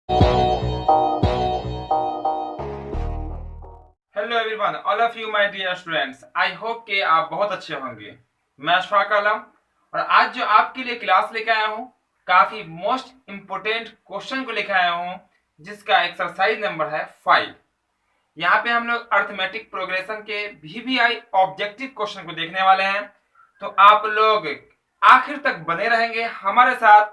Hello everyone, all of you my dear students. I hope कि आप बहुत अच्छे होंगे। मैं अशफाक आलम और आज जो आपके लिए क्लास लेकर आया हूँ, काफी मोस्ट इम्पोर्टेंट क्वेश्चन को लेकर आया हूँ, जिसका एक्सरसाइज नंबर है 5। यहाँ पे हम लोग अर्थमेटिक प्रोग्रेशन के VBI ऑब्जेक्टिव क्वेश्चन को देखने वाले हैं। तो आप लोग आखिर तक बने रहेंगे हमारे साथ,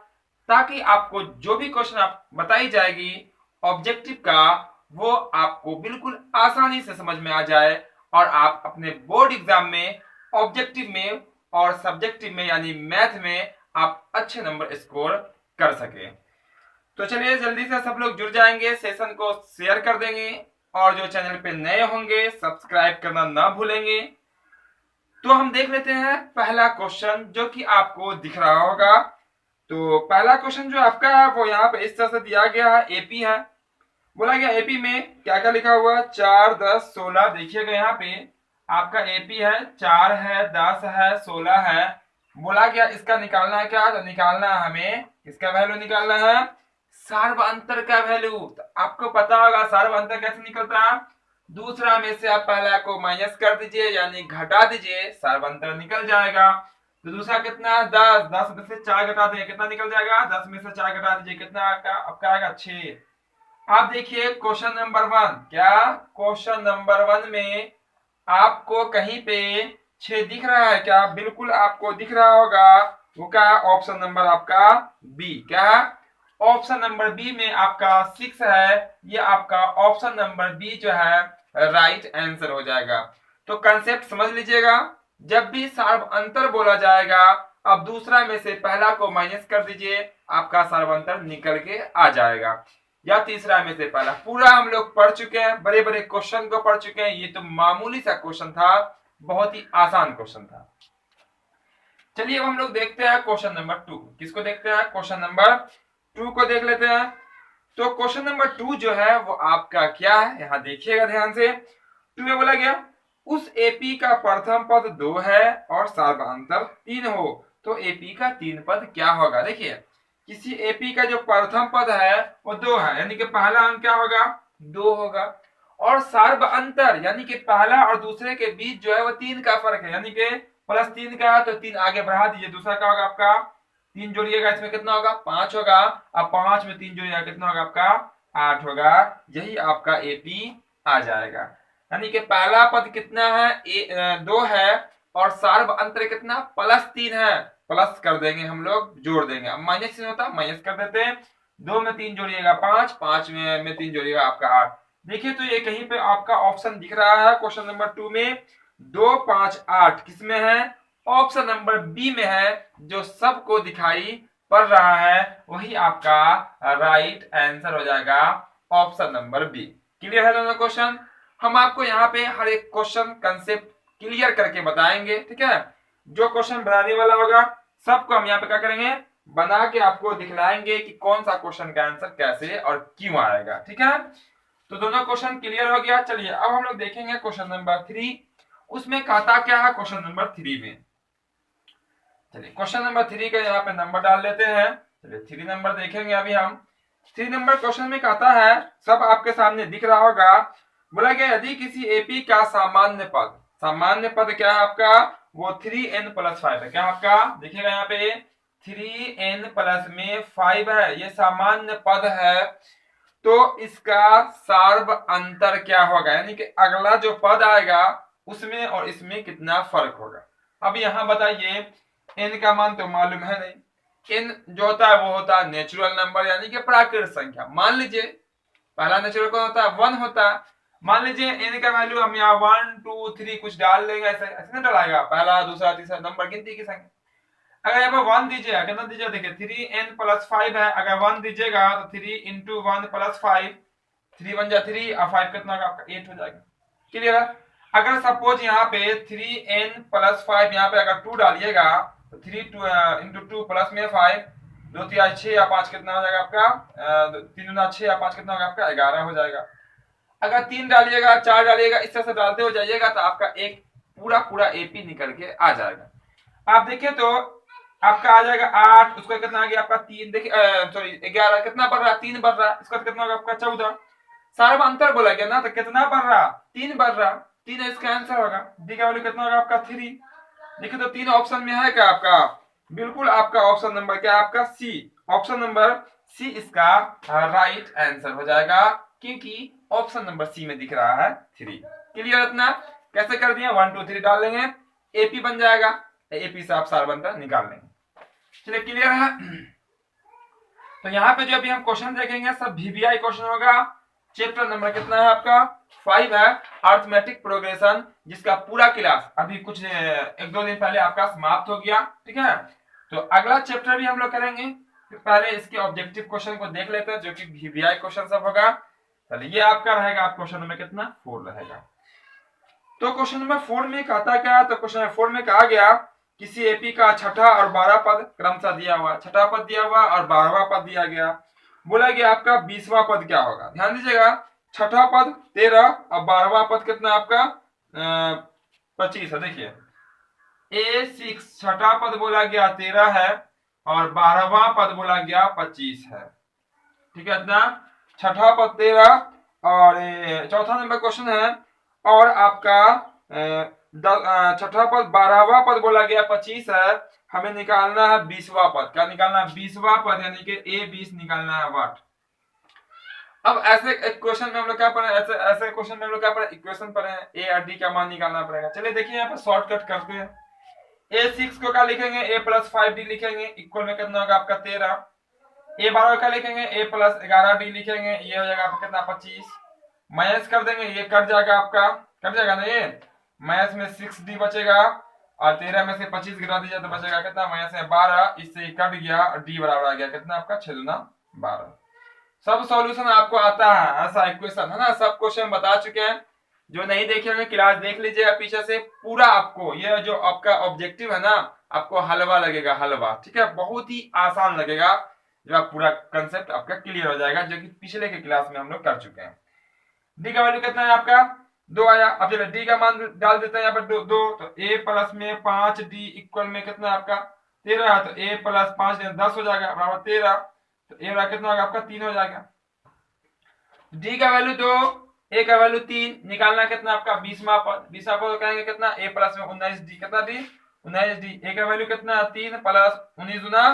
ताकि आपको जो भी क्वेश्चन आप बताई जाएगी ऑब्जेक्टिव का, वो आपको बिल्कुल आसानी से समझ में आ जाए और आप अपने बोर्ड एग्जाम में ऑब्जेक्टिव में और सब्जेक्टिव में यानी मैथ में आप अच्छे नंबर स्कोर कर सके। तो चलिए जल्दी से सब लोग जुड़ जाएंगे, सेशन को शेयर कर देंगे और जो चैनल पे नए होंगे सब्सक्राइब करना ना भूलेंगे। तो हम देख लेते हैं पहला क्वेश्चन जो कि आपको दिख रहा होगा। तो पहला क्वेश्चन जो आपका है वो यहाँ पे इस तरह से दिया गया है, एपी है। बोला गया एपी में क्या क्या लिखा हुआ, 4, 10, 16। देखिएगा यहाँ पे आपका एपी है, 4 है, 10 है, 16 है। बोला गया इसका निकालना है क्या, तो निकालना है हमें, इसका वैल्यू निकालना है सार्व अंतर का वैल्यू। तो आपको पता होगा सार्व अंतर कैसे निकलता है, दूसरा में से आप पहला को माइनस कर दीजिए यानी घटा दीजिए, सार्व अंतर निकल जाएगा। तो दूसरा कितना, 10, 10 में से 4 घटा देंगे, कितना निकल जाएगा, 10 में से 4 घटा दीजिए, कितना आपका आएगा 6। आप देखिए क्वेश्चन नंबर 1, क्या क्वेश्चन नंबर 1 में आपको कहीं पे 6 दिख रहा है क्या, बिल्कुल आपको दिख रहा होगा। वो क्या है, ऑप्शन नंबर आपका बी। क्या है, ऑप्शन नंबर बी में आपका 6 है। ये आपका ऑप्शन नंबर बी जो है राइट आंसर हो जाएगा। तो कंसेप्ट समझ लीजिएगा, जब भी सार्व अंतर बोला जाएगा, अब दूसरा में से पहला को माइनस कर दीजिए, आपका सार्व अंतर निकल के आ जाएगा। या तीसरा में से पहला, पूरा हम लोग पढ़ चुके हैं, बड़े बड़े क्वेश्चन को पढ़ चुके हैं। ये तो मामूली सा क्वेश्चन था, बहुत ही आसान क्वेश्चन था। चलिए अब हम लोग देखते हैं क्वेश्चन नंबर 2। किसको देखते हैं, क्वेश्चन नंबर 2 को देख लेते हैं। तो क्वेश्चन नंबर 2 जो है वो आपका क्या है, यहां देखिएगा ध्यान से। 2 में बोला गया उस एपी का प्रथम पद 2 है और सार्वधांतर 3 हो, तो एपी का 3 पद क्या होगा। देखिए किसी एपी का जो प्रथम पद है वो 2 है, यानी कि पहला अंक क्या होगा, 2 होगा। और सार्व अंतर यानी कि पहला और दूसरे के बीच जो है वो 3 का फर्क है, यानी कि +3 का है, तो 3 आगे बढ़ा दीजिए, दूसरा क्या होगा आपका 3 जोड़िएगा, इसमें कितना होगा 5 होगा। अब 5 में 3 जोड़िएगा कितना होगा आपका 8 होगा। यही आपका एपी आ जाएगा। यानी कि पहला पद कितना है, 2 है और सार्व अंतर कितना +3 है। प्लस कर देंगे हम लोग, जोड़ देंगे। अब माइनस होता माइनस कर देते हैं, 2 में 3 जोड़िएगा 5, 5 में 3 जोड़िएगा आपका 8। देखिए तो ये कहीं पे आपका ऑप्शन दिख रहा है क्वेश्चन नंबर 2 में 2, 5, 8 किसमें है, ऑप्शन नंबर बी में है। जो सबको दिखाई पड़ रहा है वही आपका राइट आंसर हो जाएगा, ऑप्शन नंबर बी। क्लियर है दोनों क्वेश्चन। हम आपको यहाँ पे हर एक क्वेश्चन कंसेप्ट क्लियर करके बताएंगे, ठीक है। जो क्वेश्चन बनाने वाला होगा सबको हम यहाँ पे क्या करेंगे, बना के आपको दिखलाएंगे कि कौन सा क्वेश्चन का आंसर कैसे और क्यों आएगा, ठीक है। तो दोनों क्वेश्चन क्लियर हो गया। चलिए अब हम लोग देखेंगे क्वेश्चन नंबर 3। उसमें कहता क्या है क्वेश्चन नंबर 3 में। चलिए क्वेश्चन नंबर 3 का यहाँ पे नंबर डाल लेते हैं। चलिए 3 नंबर देखेंगे अभी हम। 3 नंबर क्वेश्चन में कहता है, सब आपके सामने दिख रहा होगा। बोला गया यदि किसी एपी का सामान्य पद, सामान्य पद क्या है आपका, वो 3n+5 है। क्या आपका देखिएगा यहाँ पे 3n प्लस में 5 है, ये सामान्य पद है। तो इसका सार्व अंतर क्या होगा, यानी कि अगला जो पद आएगा उसमें और इसमें कितना फर्क होगा। अब यहाँ बताइए, n का मान तो मालूम है नहीं। n जो होता है वो होता है नेचुरल नंबर यानी कि प्राकृत संख्या। मान लीजिए पहला नेचुरल कौन होता है, 1 होता है। मान लीजिए n का वैल्यू हम यहाँ 1, 2, 3 कुछ डाल देंगे, ऐसे ऐसे ना डलाएगा, पहला दूसरा तीसरा नंबर गिनती की संख्या। अगर यहाँ पे 1 दीजिएगा, कितना दीजिएगा, देखिए 3n+5 है, अगर 1 दीजिएगा तो 3 × 1+5, 3 × 1 = 3 और 5 कितना होगा आपका 8 हो जाएगा। क्लियर है। अगर सपोज यहाँ पे 3n+5 यहाँ पे अगर 2 डालिएगा तो 3 × 2 प्लस में 5, 2 3 6 या 5 कितना हो जाएगा आपका, 3 × 6 या 5 कितना होगा आपका 11 हो जाएगा। अगर 3 डालिएगा 4 डालिएगा, इस तरह से डालते हो जाइएगा तो आपका एक पूरा एपी निकल के आ जाएगा। आप देखिए तो आपका आ जाएगा 8, उसका कितना आ गया आपका 3, देखिए सॉरी 11, कितना बढ़ रहा है 3 बढ़ रहा है, इसका कितना होगा आपका 14। सारा में अंतर बोला गया ना, तो कितना बढ़ रहा 3 बढ़ रहा, 3 इसका आंसर होगा। डी का वैल्यू कितना होगा आपका 3। देखिए तो 3 ऑप्शन में है क्या आपका, बिल्कुल आपका ऑप्शन नंबर क्या है आपका सी, ऑप्शन नंबर सी इसका राइट आंसर हो जाएगा, क्योंकि ऑप्शन नंबर सी में दिख रहा है 3। क्लियर इतना, कैसे कर दिया 1 2 3 डाल लेंगे, एपी बन जाएगा, एपी से आप सार बनता निकाल लेंगे। चलिए क्लियर है। तो यहाँ पे जो अभी हम क्वेश्चन देखेंगे सब वीवीआई क्वेश्चन होगा। चैप्टर नंबर कितना है आपका 5 है, अर्थमेटिक प्रोग्रेशन, जिसका पूरा क्लास अभी कुछ 1 2 दिन पहले आपका समाप्त हो गया। ठीक है, तो अगला चैप्टर भी हम लोग करेंगे, तो पहले इसके ऑब्जेक्टिव क्वेश्चन को देख लेते हैं जो कि वीवीआई क्वेश्चन सब होगा। चलिए ये आपका रहेगा, आप क्वेश्चन नंबर कितना 4 रहेगा। तो क्वेश्चन नंबर 4 में कहता क्या, तो क्वेश्चन नंबर 4 में कहा गया किसी एपी का छठा और 12 पद क्रमशः दिया हुआ, छठा पद दिया हुआ और 12वां पद दिया गया। बोला गया आपका 20वां पद क्या होगा। ध्यान दीजिएगा, छठा पद 13 और 12वां पद कितना आपका 25 है। देखिए A6 छठा पद बोला गया 13 है और 12वां पद बोला गया 25 है। ठीक है, इतना छठा पद 13 और चौथा नंबर क्वेश्चन है, और आपका छठा पद 12वां पद बोला गया 25 है, हमें निकालना है 20वां पद। क्या निकालना है 20वां पद, यानी कि A20 निकालना है वाट। अब ऐसे क्वेश्चन में हम लोग क्या पढ़े, ऐसे क्वेश्चन में हम लोग क्या पढ़े, इक्वेशन पढ़े हैं, ए और डी का मान निकालना पड़ेगा। चलिए देखिए यहाँ पर शॉर्टकट करते हैं। A6 को क्या लिखेंगे, A+5D लिखेंगे, इक्वल में कितना होगा आपका 13। A12 का लिखेंगे, A+11D लिखेंगे, ये हो जाएगा आपका कितना 25। माइनस कर देंगे, ये कट जाएगा आपका, कट जाएगा ना, ये माइनस में 6D बचेगा और 13 में से 25 गिरा दीजिए तो बचेगा कितना, माइनस में 12, इससे कट गया और डी बराबर आ गया कितना आपका 6 दूना 12। सब सॉल्यूशन आपको आता है, ऐसा इक्वेशन है ना, सब क्वेश्चन बता चुके हैं। जो नहीं देखे होंगे क्लास देख लीजिएगा पीछे से पूरा, आपको ये जो आपका ऑब्जेक्टिव है ना, आपको हलवा लगेगा, हलवा। ठीक है, बहुत ही आसान लगेगा जब आप पूरा कंसेप्ट आपका क्लियर हो जाएगा, जो कि पिछले के क्लास में हम लोग कर चुके हैं। डी का वैल्यू कितना है आपका 2 आया। अब चलो डी का मान डाल देते हैं यहाँ पर 2, तो a प्लस में 5D इक्वल में कितना आपका 13 है, तो a प्लस 5 10 हो जाएगा बराबर 13, तो a कितना होगा आपका 3 हो जाएगा। डी का वैल्यू 2, a का वैल्यू 3, निकालना कितना आपका 20वां पद। 20वां पद कहेंगे कितना, a प्लस में 19D, कितना डी 19D, a का वैल्यू कितना 3 प्लस 19 गुना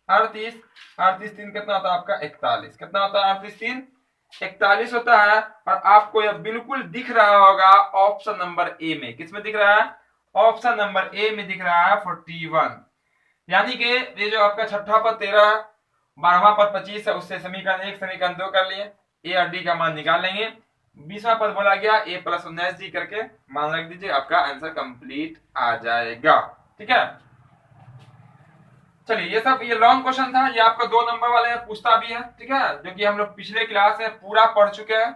38, 38 3 कितना होता है आपका 41, कितना होता है 38 3 41 होता है। और आपको यह बिल्कुल दिख रहा होगा ऑप्शन नंबर ए में, किसमें दिख रहा है, ऑप्शन नंबर ए में दिख रहा है 41। यानी कि ये जो आपका छठा पद 13, 12वां पद 25 है, उससे समीकरण 1 समीकरण 2 कर लिए, ए और डी का मान निकाल लेंगे। 20वां पद बोला गया a प्लस 19D करके मान रख दीजिए, आपका आंसर कंप्लीट आ जाएगा। ठीक है, चलिए ये सब ये लॉन्ग क्वेश्चन था, ये आपका 2 नंबर वाले में पूछता भी है। ठीक है, जो कि हम लोग पिछले क्लास में पूरा पढ़ चुके हैं।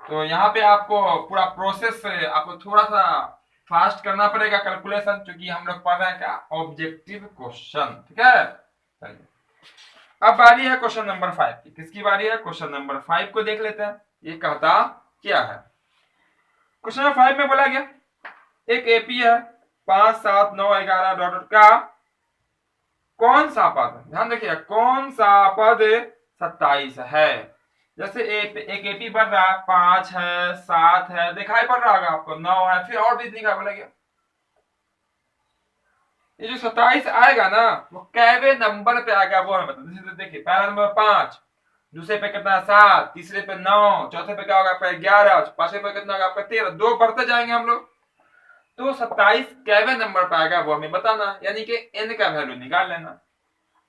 तो यहाँ पे आपको पूरा प्रोसेस से आपको थोड़ा सा फास्ट करना पड़ेगा कैलकुलेशन, क्योंकि हम लोग पढ़ रहे हैं क्या ऑब्जेक्टिव क्वेश्चन। ठीक है, चलिए अब बारी है क्वेश्चन नंबर 5 की। किसकी बारी है, क्वेश्चन नंबर 5 को देख लेते हैं, ये कहता क्या है। क्वेश्चन नंबर 5 में बोला गया एक एपी है 5 7 9 11 डॉट का कौन सा पद, ध्यान रखिए कौन सा पद 27 है। जैसे एक एपी बढ़ रहा है, 5 है 7 है, दिखाई पड़ रहा होगा आपको, 9 है, फिर और भी दिखाई पड़ेगा। ये जो 27 आएगा ना, वो कैवे नंबर पे आएगा वो हमें बता। जैसे देखिए पहला नंबर 5, दूसरे पे कितना 7, तीसरे पे 9, चौथे पे क्या होगा आपका 11, पांचवे पे कितना होगा आपका 13, 2 बढ़ते जाएंगे हम लोग। तो 27 कैवे नंबर पे आएगा वो हमें बताना, यानी कि n का वैल्यू निकाल लेना।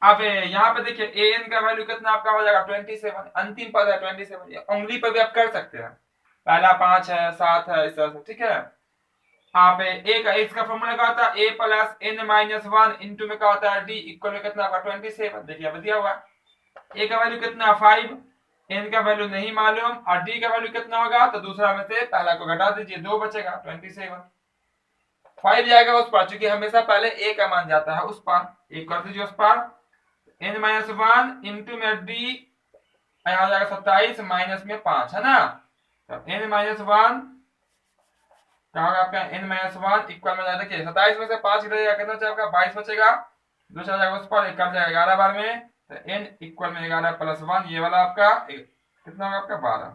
अब यहाँ पे देखिए an का वैल्यू कितना आपका हो जाएगा 27, अंतिम पद है 27, उंगली पे भी आप कर सकते हैं, पहला 5 है 7 है इस तरह से। ठीक है, आप a का इसका फॉर्मूला क्या होता है, a plus n minus 1 into में क्या होता है d इक्वल में कितना आपका 27। देखिए अब दिया हुआ a का वैल्यू कितना 5, n का वैल्यू नहीं मालूम और d का वैल्यू कितना होगा, तो दूसरा में से पहला को घटा दीजिए, 2 बचेगा 27, 5 जाएगा उस पर, चूंकि हमेशा पहले a का मान जाता है उस पर, एक कर दीजिए उस पर, n माइनस 1 इंटू में d यहाँ हो जाएगा 27 माइनस में 5 है ना, तो n माइनस 1 क्या होगा आपका n माइनस 1 इक्वल में जाए, देखिए 27 में से 5 गिरेगा कितना बचेगा आपका 22 बचेगा, 2 से जाएगा उस पर, एक कट जाएगा 11 बार में, तो n इक्वल में 11 प्लस 1, ये वाला आपका कितना होगा आपका 12।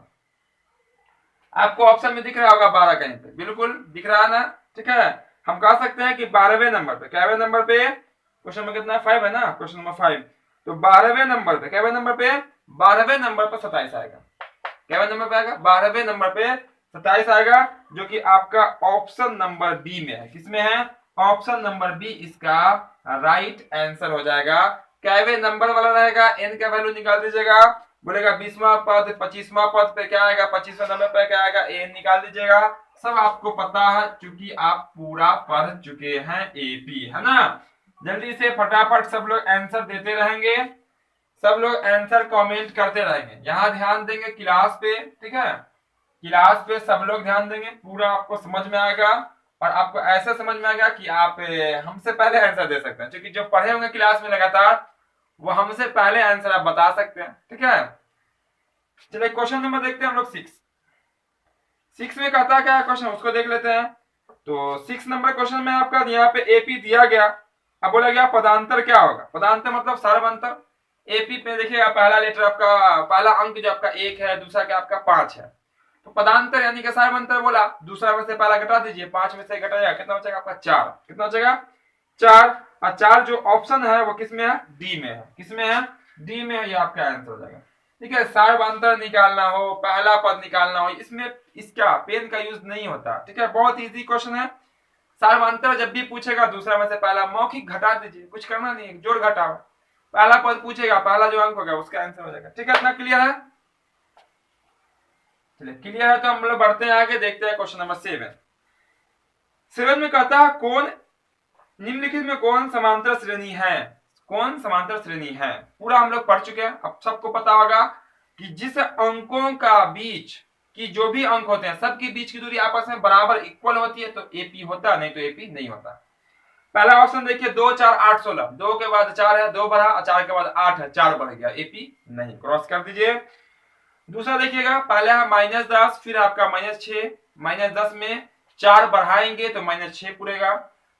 आपको ऑप्शन में दिख रहा होगा 12 कहीं पे, बिल्कुल दिख रहा है ना, ठीक है। हम कह सकते हैं कि 12वें नंबर पे, कैवें नंबर पे, क्वेश्चन नंबर कितना 5 है ना, क्वेश्चन नंबर 5, तो 12वें नंबर पे, कैवें नंबर पे, 12वें नंबर पर 27 आएगा। कैवें नंबर पे आएगा 12वें नंबर पे 27 आएगा, जो कि आपका ऑप्शन नंबर बी में है। किसमें है? ऑप्शन नंबर बी इसका राइट आंसर हो जाएगा। कैवे नंबर वाला रहेगा, एन का वैल्यू निकाल दीजिएगा, बोलेगा 20वां पद, 25वां पद पे क्या आएगा, 25वें नंबर पे क्या आएगा, एन निकाल दीजिएगा। सब आपको पता है क्योंकि आप पूरा पढ़ चुके हैं एपी, है ना। जल्दी से फटाफट सब लोग आंसर देते रहेंगे, सब लोग आंसर कमेंट करते रहेंगे। यहाँ ध्यान देंगे क्लास पे, ठीक है, क्लास पे सब लोग ध्यान देंगे, पूरा आपको समझ में आएगा, और आपको ऐसा समझ में आएगा कि आप हमसे पहले आंसर दे सकते हैं, क्योंकि जो पढ़े होंगे क्लास में लगातार वो हमसे पहले आंसर आप बता सकते हैं, ठीक है। चलिए क्वेश्चन नंबर देखते हैं हम लोग 6 में कहता क्या है क्वेश्चन, उसको देख लेते हैं। तो 6 नंबर क्वेश्चन में आपका यहाँ पे एपी दिया गया। अब बोला गया पदांतर क्या होगा, पदांतर मतलब सर्वांतर। एपी पे देखिएगा पहला लेटर आपका, पहला अंक जो आपका 1 है, दूसरा क्या आपका 5 है, तो पदांतर यानी कि सर्वांतर बोला, दूसरा में से पहला घटा दीजिए, 5 में से घटाया कितना बचेगा आपका 4, कितना बचेगा 4, और 4 जो ऑप्शन है वो किसमें है, डी में है। किसमें है? डी में है, ये आपका आंसर हो जाएगा, ठीक है। सर्वांतर निकालना हो, पहला पद निकालना हो, इसमें इसका पेन का यूज नहीं होता, ठीक है, बहुत इजी क्वेश्चन है। सर्वांतर जब भी पूछेगा दूसरा में से पहला मौखिक घटा दीजिए, कुछ करना नहीं है, जोड़ घटाओ, पहला पद पूछेगा, पहला जो अंक होगा उसका आंसर हो जाएगा, ठीक है। इतना क्लियर है? चलिए क्लियर है तो हम लोग बढ़ते हैं आगे, देखते हैं क्वेश्चन नंबर 7 में कहता है कौन निम्नलिखित में कौन समांतर श्रेणी है, कौन समांतर श्रेणी है। पूरा हम लोग पढ़ चुके हैं, अब सबको पता होगा कि जिस अंकों का बीच की जो भी अंक होते हैं सबके बीच की दूरी आपस में बराबर इक्वल होती है तो एपी होता, नहीं तो एपी नहीं होता। पहला ऑप्शन देखिए 2 4 8 16, 2 के बाद 4 है, 2 बढ़ा, 4 के बाद 8 है, 4 बढ़ गया, एपी नहीं, क्रॉस कर दीजिए। दूसरा देखिएगा पहला है -10, फिर आपका -6, -10 में 4 बढ़ाएंगे तो -6 पूरेगा,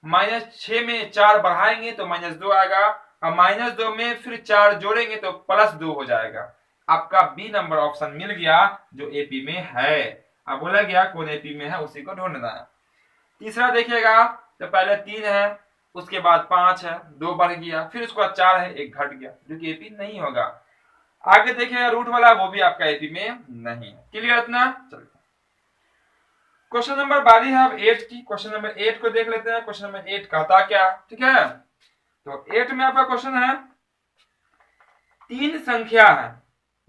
-6 में 4 बढ़ाएंगे तो -2 आएगा, और -2 में फिर 4 जोड़ेंगे तो +2 हो जाएगा। आपका बी नंबर ऑप्शन मिल गया जो एपी में है। अब बोला गया कौन एपी में है उसी को ढूंढना है। तीसरा देखिएगा तो पहले 3 है, उसके बाद 5 है, 2 बढ़ गया, फिर उसके बाद 4 है, 1 घट गया, जो कि एपी नहीं होगा। आगे देखिएगा रूट वाला, वो भी आपका एपी में नहीं है। क्लियर इतना? चलिए क्वेश्चन नंबर बारी है अब 8 की। क्वेश्चन नंबर 8 को देख लेते हैं। क्वेश्चन नंबर 8 कहता क्या, ठीक है। तो 8 में आपका क्वेश्चन है 3 संख्या है,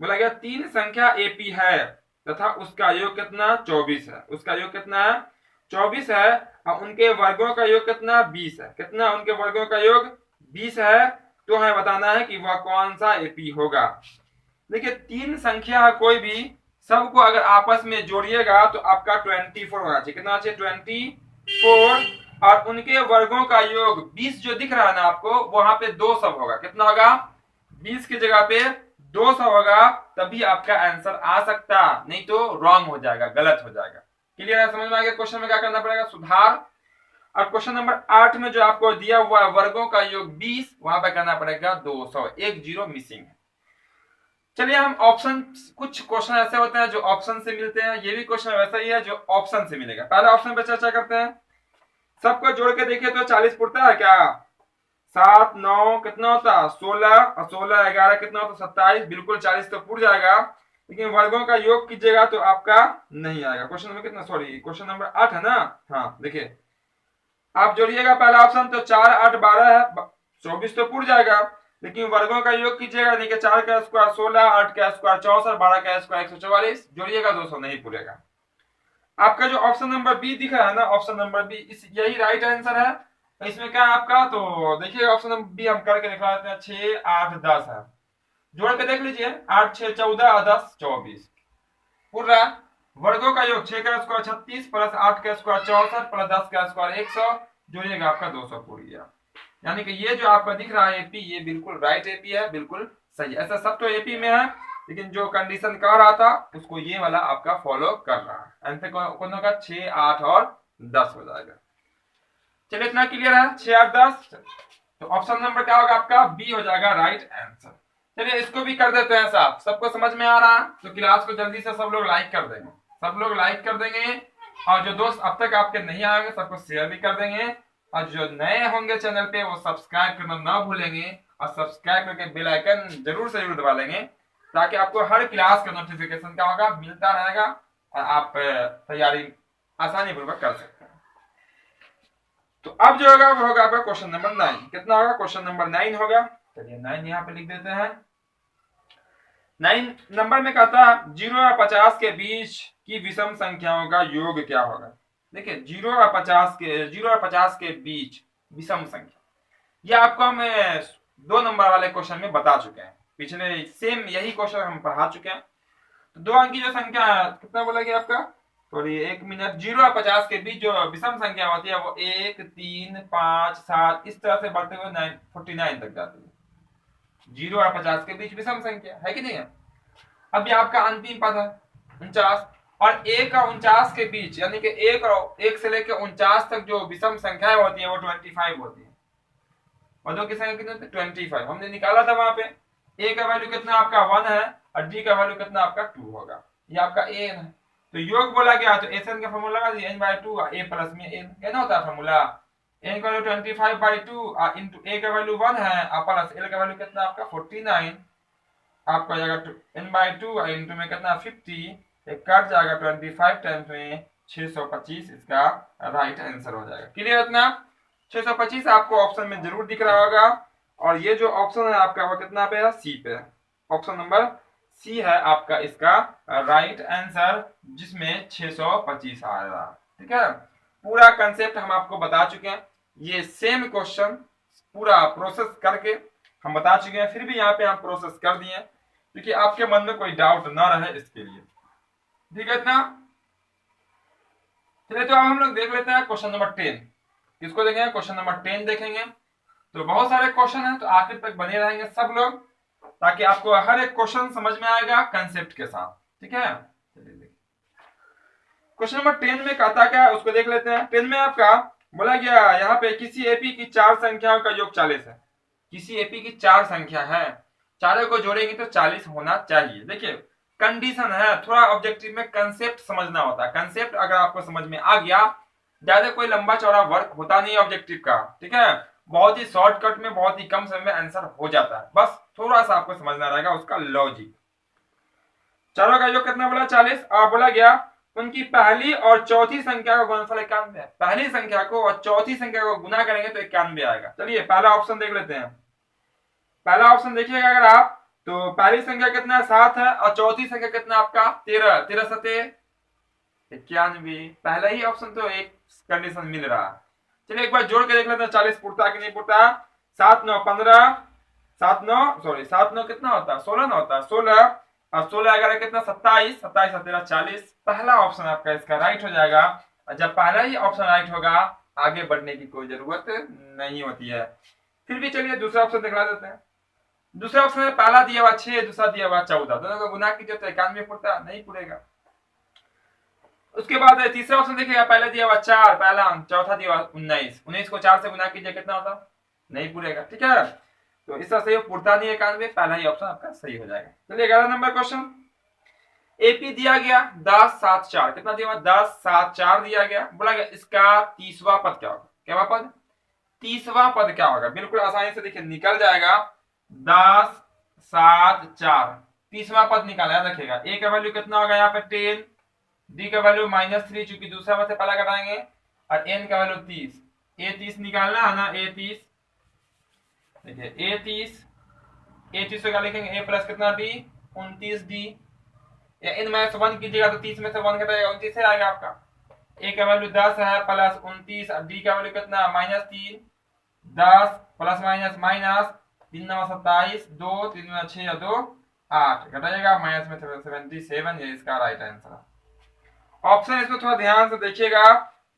बोला गया 3 संख्या एपी है तथा उसका योग कितना 24 है, उसका योग कितना है 24 है, और उनके वर्गों का योग कितना 20 है, कितना उनके वर्गों का योग 20 है, तो हमें बताना है कि वह कौन सा एपी होगा। देखिए 3 संख्या है कोई भी, सबको अगर आपस में जोड़िएगा तो आपका 24 होना चाहिए, कितना चाहिए 24, और उनके वर्गों का योग 20 जो दिख रहा है ना आपको, वहां पे 200 होगा, कितना होगा 20 की जगह पे 200 होगा, तभी आपका आंसर आ सकता, नहीं तो रॉन्ग हो जाएगा, गलत हो जाएगा। क्लियर है? समझ में आ गया? क्वेश्चन में क्या करना पड़ेगा, सुधार। और क्वेश्चन नंबर 8 में जो आपको दिया हुआ है वर्गों का योग 20, वहां पे करना पड़ेगा 200, एक जीरो मिसिंग है। चलिए हम ऑप्शन, कुछ क्वेश्चन ऐसे होते हैं जो ऑप्शन से मिलते हैं, ये भी क्वेश्चन वैसा ही है जो ऑप्शन से मिलेगा। पहले ऑप्शन पे चर्चा करते हैं। सबको जोड़ के देखिए तो 40 पुरता है क्या, 7 9 कितना होता है 16, और 16 11 कितना होता है 27, बिल्कुल 40 तो पुर जाएगा, लेकिन वर्गों का योग कीजिएगा तो आपका नहीं आएगा। क्वेश्चन नंबर कितना, सॉरी क्वेश्चन नंबर 8 है ना, हाँ देखिए आप जोड़िएगा पहला ऑप्शन तो 4 8 12 है, 24 तो पुर जाएगा, लेकिन वर्गों का योग कीजिएगा, यानी कि 4 का स्क्वायर 16, 8 का स्क्वायर 64, 12 का स्क्वायर 144, जोड़िएगा 200 नहीं पुरेगा। आपका जो ऑप्शन नंबर बी दिख रहा है ना, ऑप्शन नंबर बी, इस यही राइट आंसर है। इसमें क्या है आपका, तो देखिए ऑप्शन नंबर बी हम करके दिखा देते हैं, 6 8 10 है, जोड़ के देख लीजिए 8 6 14 10 24 पुर रहा है। वर्गों का योग 6 का स्क्वायर 36 प्लस 8 का स्क्वायर 64 प्लस 10 का स्क्वायर 100, जोड़िएगा आपका 200 पूर गया। यानी कि ये जो आपका दिख रहा है एपी, ये बिल्कुल राइट एपी है, बिल्कुल सही। ऐसा सब तो एपी में है, लेकिन जो कंडीशन कह रहा था उसको ये वाला आपका फॉलो कर रहा है। आंसर कौन होगा 6 8 और 10 हो जाएगा। चलिए इतना क्लियर है, 6 8 10। तो ऑप्शन नंबर क्या होगा आपका? बी हो जाएगा राइट आंसर। चलिए इसको भी कर देते हैं साफ। सबको समझ में आ रहा है तो क्लास को जल्दी से सब लोग लाइक कर देंगे, सब लोग लाइक कर देंगे। और जो दोस्त अब तक आपके नहीं आएंगे सबको शेयर भी कर देंगे। और जो नए होंगे चैनल पे वो सब्सक्राइब करना ना भूलेंगे, और सब्सक्राइब करके बेल आइकन जरूर से जरूर दबा लेंगे, ताकि आपको हर क्लास का नोटिफिकेशन क्या होगा? मिलता रहेगा, और आप तैयारी आसानी पूर्वक कर सकते हैं। तो अब जो होगा वो होगा आपका क्वेश्चन नंबर 9। कितना होगा? क्वेश्चन नंबर 9 होगा। चलिए 9 यहाँ पे लिख देते हैं। 9 नंबर में कहता है 0 और 50 के बीच की विषम संख्याओं का योग क्या होगा? देखिए 0 और 50 के बीच विषम संख्या, ये आपको हम 2 नंबर वाले क्वेश्चन में बता चुके हैं। पिछले सेम यही क्वेश्चन हम पढ़ा चुके हैं। तो 2 अंक की जो संख्या है, कितना बोला गया आपका? Sorry 1 minute. 0 और 50 के बीच जो विषम संख्या होती है वो 1, 3, 5, 7 इस तरह से बढ़ते हुए 49 तक जाती है। 0 और 50 के बीच विषम संख्या है कि नहीं है? अब ये आपका अंतिम पद है 49, और 1 और 49 के बीच, यानी कि 1 से लेकर 49 तक जो विषम संख्याएं होती है वो 25 होती है। पदों की संख्या कितनी होती है? 25 हमने निकाला था वहां पे। ए का वैल्यू कितना आपका 1 है, और डी का वैल्यू कितना आपका 2 होगा। ये आपका एन है। तो योग बोला गया तो एन का फॉर्मूला लगा दिया n/2 ए प्लस में एन। क्या होता है फॉर्मूला? एन का वैल्यू 25/2 इनटू ए का वैल्यू 1 है, और प्लस एल का वैल्यू कितना आपका 49 आपका जाएगा n/2 इनटू में कितना 50, एक कट जाएगा 25 टाइम्स में 625 इसका राइट आंसर हो जाएगा। क्लियर इतना? 625 आपको ऑप्शन में जरूर दिख रहा होगा, और ये जो ऑप्शन है आपका वो कितना पे है? सी पे है। ऑप्शन नंबर सी है आपका इसका राइट आंसर, जिसमें 625 आएगा। ठीक है, पूरा कंसेप्ट हम आपको बता चुके हैं। ये सेम क्वेश्चन पूरा प्रोसेस करके हम बता चुके हैं, फिर भी यहाँ पे हम प्रोसेस कर दिए क्योंकि आपके मन में कोई डाउट ना रहे इसके लिए। ठीक है इतना? चलिए तो अब हम लोग देख लेते हैं क्वेश्चन नंबर 10। किसको देखेंगे? क्वेश्चन नंबर 10 देखेंगे। तो बहुत सारे क्वेश्चन हैं, तो आखिर तक बने रहेंगे सब लोग, ताकि आपको हर एक क्वेश्चन समझ में आएगा कंसेप्ट के साथ। ठीक है, क्वेश्चन नंबर 10 में कहता क्या है उसको देख लेते हैं। 10 में आपका बोला गया यहाँ पे किसी एपी की 4 संख्याओं का योग 40 है। किसी एपी की 4 संख्या है, चारों को जोड़ेंगे तो 40 होना चाहिए। देखिए कंडीशन है, थोड़ा ऑब्जेक्टिव में कंसेप्ट समझना होता है। कंसेप्ट अगर आपको समझ में आ गया, ज्यादा कोई लंबा चौड़ा वर्क होता नहीं ऑब्जेक्टिव का। ठीक है, बहुत ही शॉर्टकट में बहुत ही कम समय में आंसर हो जाता है। बस थोड़ा सा आपको समझना रहेगा उसका लॉजिक। चारों का योग कितना बोला? 40। और बोला गया उनकी पहली और चौथी संख्या का गुणनफल 91 है। पहली संख्या को और चौथी संख्या को गुना करेंगे तो 91 आएगा। चलिए पहला ऑप्शन देख लेते हैं। पहला ऑप्शन देखिएगा अगर आप, तो पहली संख्या कितना 7 है, और चौथी संख्या कितना आपका 13। 13 सते 91। पहला ही ऑप्शन तो एक कंडीशन मिल रहा है। चलिए एक बार जोड़ के देख लेते हैं 40 पुरता कि नहीं पुरता। 7 9 15, 7 9 कितना होता है? 16 ना होता है? 16 और 16 11 कितना 27, 27 और 13 40। पहला ऑप्शन आपका इसका राइट हो जाएगा। और जब पहला ही ऑप्शन राइट होगा आगे बढ़ने की कोई जरूरत नहीं होती है। फिर भी चलिए दूसरा ऑप्शन दिखला देते हैं। दूसरा ऑप्शन में पहला दिया हुआ 6, दूसरा दिया हुआ 14, दोनों को गुना कीजिए तो 91 पुरता नहीं पुरेगा। उसके बाद तीसरा ऑप्शन देखिएगा, पहले दिया हुआ 4 पहला अंक, चौथा दिया हुआ 19, 19 को 4 से गुना कीजिए कितना होता? नहीं पुरेगा। ठीक है, तो इसका सही पुरता नहीं 91, पहला ही ऑप्शन आपका सही हो जाएगा। चलिए 11 नंबर क्वेश्चन। एपी दिया गया 10 7 4, कितना दिया हुआ? 10 7 4 दिया गया। बोला गया इसका 30वां पद क्या होगा? क्या पद? 30वां पद क्या होगा? बिल्कुल आसानी से देखिए निकल जाएगा। 10 7 4 30वां पद निकाला है। देखिएगा ए का वैल्यू कितना होगा यहाँ पे 10, डी का वैल्यू -3 चूंकि दूसरा में से पहला घटाएंगे, और एन का वैल्यू 30। ए 30 निकालना है ना, ए 30। देखिए ए 30 को क्या लिखेंगे? ए प्लस कितना डी 29 डी, या एन -1 कीजिएगा तो 30 में से 1 घटाएगा 29 आएगा आपका। ए का वैल्यू 10 है प्लस 29, और डी का वैल्यू कितना -3, 10 प्लस माइनस माइनस 3 9 27, 2 3 9 6 और 2 8 घटाइएगा माइनस में 77। ये इसका राइट आंसर है। ऑप्शन इसमें थोड़ा ध्यान से देखिएगा,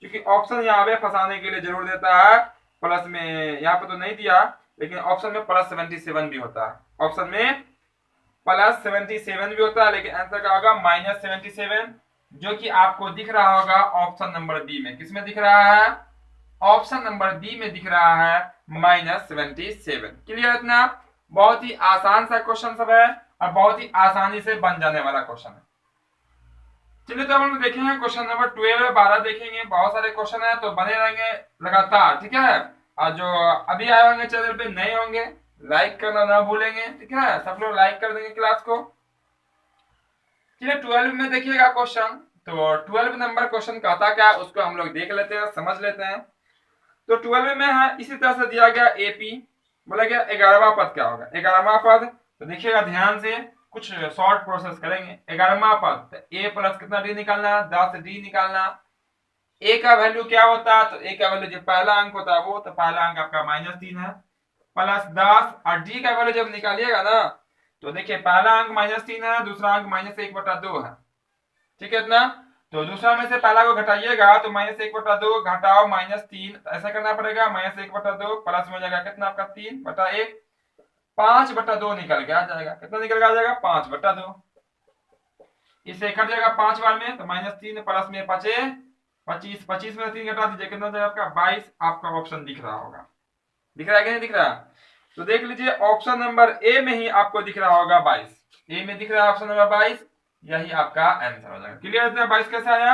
क्योंकि ऑप्शन यहाँ पे फंसाने के लिए जरूर देता है। प्लस में यहाँ पे तो नहीं दिया, लेकिन ऑप्शन में +77 भी होता है। ऑप्शन में +77 भी होता है, लेकिन आंसर क्या होगा? -77, जो कि आपको दिख रहा होगा ऑप्शन नंबर बी में। किसमें दिख रहा है? ऑप्शन नंबर बी में दिख रहा है -77। क्लियर इतना? बहुत ही आसान सा क्वेश्चन सब है और बहुत ही आसानी से बन जाने वाला क्वेश्चन है। चलिए तो अब हम देखेंगे क्वेश्चन नंबर 12 12 देखेंगे। बहुत सारे क्वेश्चन है तो बने रहेंगे लगातार, ठीक है। और जो अभी आए होंगे चैनल पे नए होंगे, लाइक करना ना भूलेंगे, ठीक है। सब लोग लाइक कर देंगे क्लास को। चलिए 12 में देखिएगा क्वेश्चन। तो 12 नंबर क्वेश्चन कहता क्या है उसको हम लोग देख लेते हैं, समझ लेते हैं। तो 12 में है इसी तरह से दिया गया एपी, बोला गया 11वां पद क्या होगा। 11वां पद तो देखिएगा ध्यान से, कुछ शॉर्ट प्रोसेस करेंगे। 11वां पद तो ए प्लस कितना डी निकालना, 10 डी निकालना। ए का वैल्यू क्या होता है, तो ए का वैल्यू जो पहला अंक होता है वो, तो पहला अंक आपका -3 है, प्लस 10। और डी का वैल्यू जब निकालिएगा ना तो देखिए पहला अंक -3 है, दूसरा अंक -1/2 है, ठीक है इतना। तो दूसरा में से पहला को घटाइएगा तो -1/2 घटाओ -3, ऐसा करना पड़ेगा। -1/2 प्लस में हो जाएगा कितना आपका 3/1, 5/2 निकल के आ जाएगा। कितना निकल के आ जाएगा 5/2। इसे कट जाएगा 5 बार में तो -3 प्लस में 5 25, 25 में 3 घटा दीजिए कितना जाएगा आपका 22। आपका ऑप्शन दिख रहा होगा, दिख रहा है कि नहीं दिख रहा? तो देख लीजिए ऑप्शन नंबर ए में ही आपको दिख रहा होगा 22। ए में दिख रहा है ऑप्शन नंबर 22, यही आपका आंसर हो जाएगा। क्लियर है? 22 कैसे आया?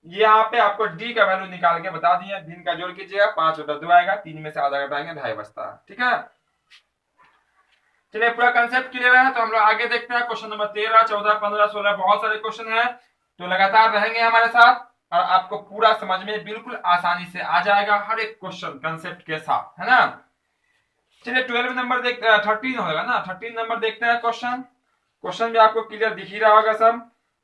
ये यहाँ पे आपको डी का वैल्यू निकाल के बता दिए। दिन का जोड़ कीजिएगा 5/2 आएगा, 3 में से आधा घटाएंगे 2.5 बचता है, ठीक है। चलिए पूरा कंसेप्ट क्लियर है तो हम लोग आगे देखते हैं। क्वेश्चन नंबर 13 14 15 16 बहुत सारे क्वेश्चन है, तो लगातार रहेंगे हमारे साथ और आपको पूरा समझ में बिल्कुल आसानी से आ जाएगा हर एक क्वेश्चन कंसेप्ट के साथ, है ना। चलिए 12 नंबर देखते हैं, 13 होगा ना, 13 नंबर देखते हैं क्वेश्चन। क्वेश्चन भी आपको क्लियर दिख ही रहा होगा सब।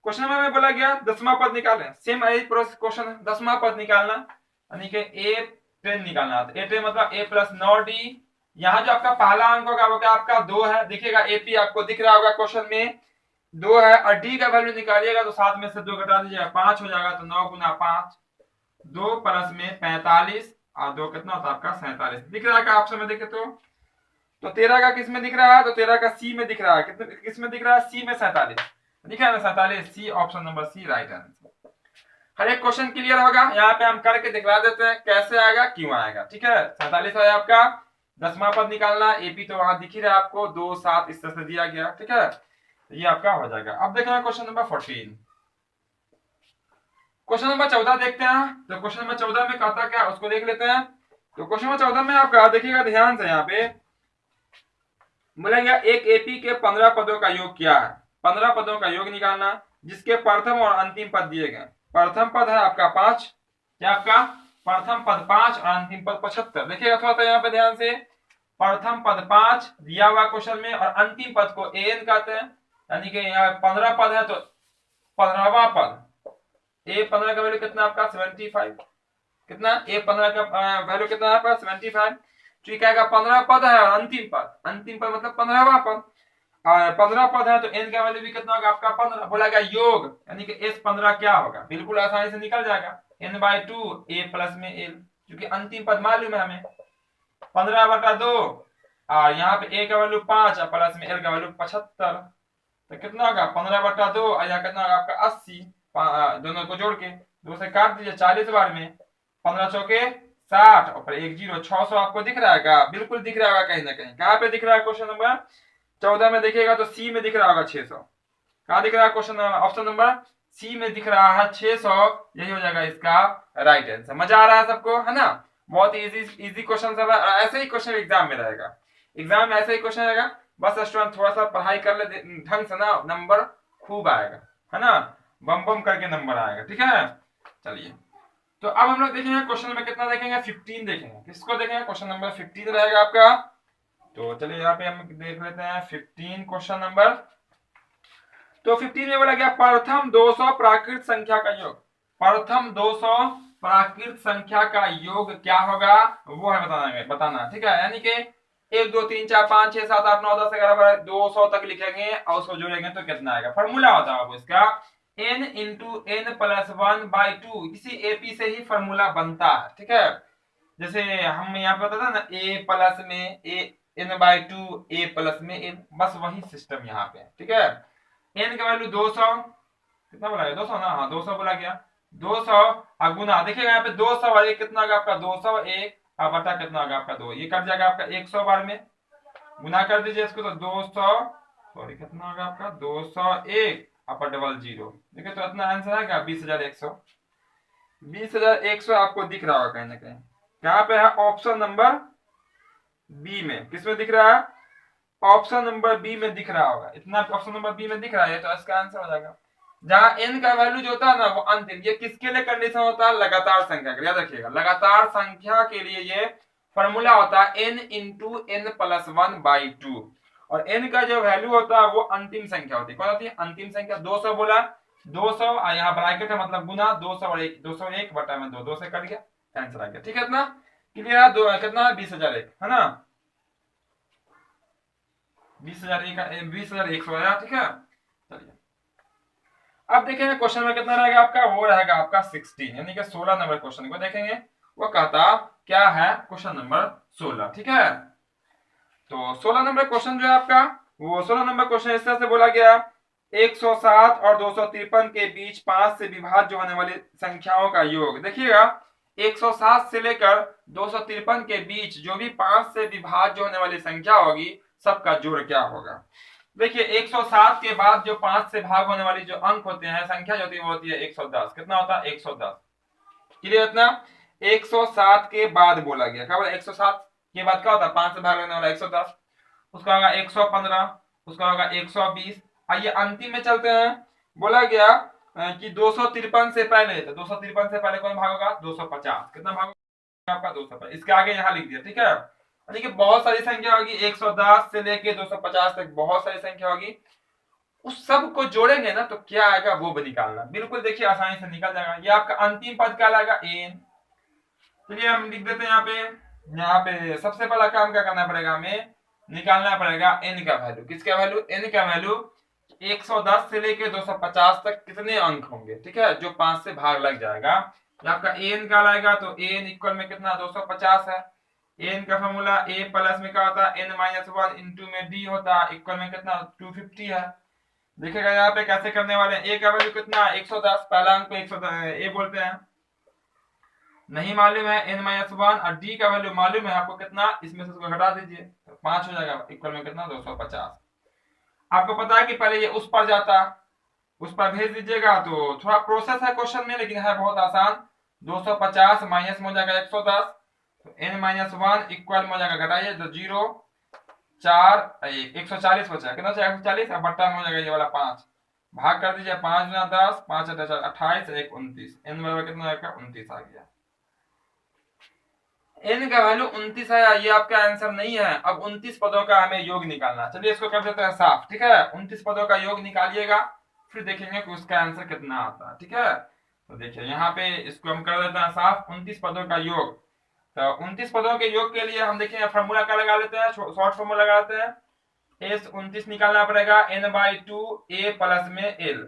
क्वेश्चन में बोला गया 10वां पद निकालें, सेम यही प्रोसेस क्वेश्चन है। 10वां पद निकालना यानी कि A10 निकालना, तो A10 मतलब A प्लस 9D। यहाँ जो आपका पहला अंक होगा वो क्या आपका 2 है, देखिएगा AP आपको दिख रहा होगा क्वेश्चन में 2 है। और D का वैल्यू निकालिएगा तो 7 में से 2 घटा दीजिएगा 5 हो जाएगा, तो 9 गुना 5, 2 प्लस में 45 और 2 कितना होता है आपका 47। दिख रहा है क्या ऑप्शन में देखे तो 13 का किस में दिख रहा है, तो 13 का सी में दिख रहा है। कितने किस में दिख रहा है, सी में 47 दिख रहा है ना, 47 C, option number C right answer. हर एक क्वेश्चन क्लियर होगा, यहाँ पे हम करके दिखला देते हैं कैसे आएगा क्यों आएगा, ठीक है। 47 है आपका 10वां पद निकालना। एपी तो वहां दिख ही रहा है आपको 2 7 इस तरह से दिया गया, ठीक है। तो ये आपका हो जाएगा। अब देखना क्वेश्चन नंबर 14। क्वेश्चन नंबर 14 देखते हैं। तो क्वेश्चन नंबर 14 में कहता क्या उसको देख लेते हैं। तो क्वेश्चन नंबर 14 में आपका देखिएगा ध्यान से, यहाँ पे बोलेंगे एक एपी के 15 पदों का योग क्या है। 15 पदों का योग निकालना जिसके प्रथम और अंतिम पद दिए गए। प्रथम पद है आपका 5, क्या आपका प्रथम पद 5 और अंतिम पद 75। देखिएगा थोड़ा सा यहाँ पे ध्यान से, प्रथम पद 5 दिया हुआ क्वेश्चन में और अंतिम पद को एन कहते हैं, यानी कि यहाँ 15 पद है तो 15वां पद A15 का वैल्यू कितना आपका 75। कितना A15 का वैल्यू कितना है आपका 75। ठीक है, 15 पद है और अंतिम पद, अंतिम पद मतलब 15वां पद। 15 पद है तो n का वैल्यू भी कितना होगा आपका 15। बोला गया योग यानी कि S15 क्या होगा, बिल्कुल आसानी से निकल जाएगा n/2 a प्लस में l, क्योंकि अंतिम पद मालूम है हमें 15/2 और यहाँ पे a का वैल्यू 5 और प्लस में l का वैल्यू 75। तो कितना होगा 15/2 और यहाँ कितना होगा आपका 80। दोनों को जोड़ के 2 से काट दीजिए 40 बार में, 15 चौके 60 और फिर 1 0 600 आपको दिख रहा है, बिल्कुल दिख रहा होगा कहीं ना कहीं। कहाँ पे दिख रहा है क्वेश्चन नंबर 14 में देखिएगा तो सी में दिख रहा होगा 600। कहाँ दिख रहा है क्वेश्चन ऑप्शन नंबर सी में दिख रहा है 600, यही हो जाएगा इसका राइट आंसर। मजा आ रहा है सबको, है ना। बहुत इजी क्वेश्चन सब है, ऐसे ही क्वेश्चन एग्जाम में रहेगा। एग्जाम में ऐसे ही क्वेश्चन रहेगा, बस स्टूडेंट थोड़ा सा पढ़ाई कर ले ढंग से ना, नंबर खूब आएगा, है ना, बम बम करके नंबर आएगा, ठीक है। चलिए तो अब हम लोग देखेंगे क्वेश्चन नंबर कितना देखेंगे 15 देखेंगे। किसको देखेंगे, क्वेश्चन नंबर 15 रहेगा आपका। तो चलिए यहाँ पे हम देख लेते हैं 15 क्वेश्चन नंबर। तो 15 में बोला गया प्रथम 200 प्राकृत संख्या का योग। प्रथम 200 प्राकृत संख्या का योग क्या होगा वो है बताना, ठीक है। यानी कि 1 2 3 4 5 6 7 8 9 10 11 200 तक लिखेंगे और उसको जोड़ेंगे तो कितना आएगा। फॉर्मूला होता है इसका n इंटू n प्लस 1/2, किसी एपी से ही फॉर्मूला बनता है, ठीक है। जैसे हम यहाँ पे बताते ना a प्लस में a n/2 a प्लस में n, बस वही सिस्टम यहाँ पे, ठीक है। n का वैल्यू 200, कितना बोला गया 200 ना, हाँ 200 बोला गया। 200 और गुना, देखिएगा यहाँ पे 200 और एक कितना होगा आपका 201 और बटा कितना होगा आपका 2, ये कट जाएगा आपका 100 बार में, गुना कर दीजिए इसको तो 200, सॉरी कितना होगा आपका 201 अपर डबल जीरो, देखिए तो इतना आंसर आएगा 20,100। 20,100 आपको दिख रहा होगा कहीं ना कहीं, यहाँ पे है ऑप्शन नंबर बी में, किसमें दिख रहा है, ऑप्शन नंबर बी में दिख रहा होगा, इतना ऑप्शन नंबर बी में दिख रहा है तो इसका आंसर हो जाएगा। जहां n का वैल्यू जो होता है ना वो अंतिम, ये किसके लिए कंडीशन होता है, लगातार संख्या के, याद रखिएगा लगातार संख्या के लिए ये फॉर्मूला होता है n इंटू एन प्लस 1/2, और n का जो वैल्यू होता है वो अंतिम संख्या होती है, कौन होती है, अंतिम संख्या। 200 बोला, 200 यहाँ ब्रैकेट है मतलब गुना, 200 और 1, 201 बटा में 2, 2 से कट गया, आंसर आ गया। ठीक है, इतना क्लियर है, दो कितना है 20,001 है ना, 20,100 आया। ठीक है, चलिए अब देखेंगे क्वेश्चन में कितना रहेगा आपका, वो रहेगा आपका 16, यानी कि 16 नंबर क्वेश्चन को देखेंगे, वो कहता क्या है क्वेश्चन नंबर 16। ठीक है, तो 16 नंबर क्वेश्चन जो है आपका, वो 16 नंबर क्वेश्चन इस तरह से बोला गया, 107 और 253 के बीच 5 से विभाज्य होने वाली संख्याओं का योग। देखिएगा 107 से लेकर 253 के बीच जो भी 5 से विभाज्य होने वाली संख्या होगी सबका जोड़ क्या होगा। देखिए 107 के बाद जो 5 से भाग होने वाली जो अंक होते हैं, संख्या जो होती है वो होती है 110, कितना होता है 110, क्लियर, इतना 107 के बाद बोला गया, क्या बोला 107 के बाद क्या होता है 5 से भाग होने वाला 110, उसका होगा 115, उसका होगा 120। आइए अंतिम में चलते हैं, बोला गया कि 253 से पहले, तो 253 से पहले कौन भाग होगा 250, कितना भाग होगा आपका 250, इसके आगे यहाँ लिख दिया। ठीक है, यानी कि बहुत सारी संख्या होगी, 110 से लेके 250 तक बहुत सारी संख्या होगी, उस सब को जोड़ेंगे ना तो क्या आएगा वो भी निकालना, बिल्कुल देखिए आसानी से निकल जाएगा। ये आपका अंतिम पद क्या आएगा एन, चलिए हम लिख देते हैं यहाँ पे सबसे पहला काम क्या करना पड़ेगा, हमें निकालना पड़ेगा एन का वैल्यू, किसका वैल्यू, एन का वैल्यू 110 से लेके 250 तक कितने अंक होंगे। ठीक है, जो 5 से भाग लग जाएगा, आपका एन का आएगा तो एन इक्वल में कितना 250 है, एन का फॉर्मूला ए प्लस में क्या होता है n-1 इंटू में डी होता है, इक्वल में कितना 250 है। देखिएगा यहाँ पे कैसे करने वाले हैं, ए का वैल्यू कितना 110, पहला अंक को 110 ए बोलते हैं, नहीं मालूम है n-1 और डी का वैल्यू मालूम है आपको कितना, इसमें से उसको घटा दीजिए तो 5 हो जाएगा, इक्वल में कितना 250। आपको पता है कि पहले ये उस पर जाता, उस पर भेज दीजिएगा, तो थोड़ा प्रोसेस है क्वेश्चन में लेकिन है बहुत आसान। 250 माइनस में हो जाएगा 110, तो n-1 इक्वल में हो जाएगा, घटाइए तो 0 4 140 बचा, कितना चाहिए 140, अब बट्टा में हो जाएगा ये वाला 5, भाग कर दीजिए 5 गुना 10, 5 28 1 29, n बराबर कितना आएगा 29 आ गया, n का वैल्यू 29 आया, ये आपका आंसर नहीं है। अब 29 पदों का हमें योग निकालना, चलिए इसको कर देते हैं साफ। ठीक है, 29 पदों का योग निकालिएगा, फिर देखेंगे कि उसका आंसर कितना आता है। ठीक है, तो देखिए यहाँ पे इसको हम कर देते हैं साफ, 29 पदों का योग। तो 29 पदों के योग के लिए हम देखें फॉर्मूला क्या लगा लेते हैं, शॉर्ट फॉर्मूला लगाते हैं, एस 29 निकालना पड़ेगा n/2 a प्लस में l,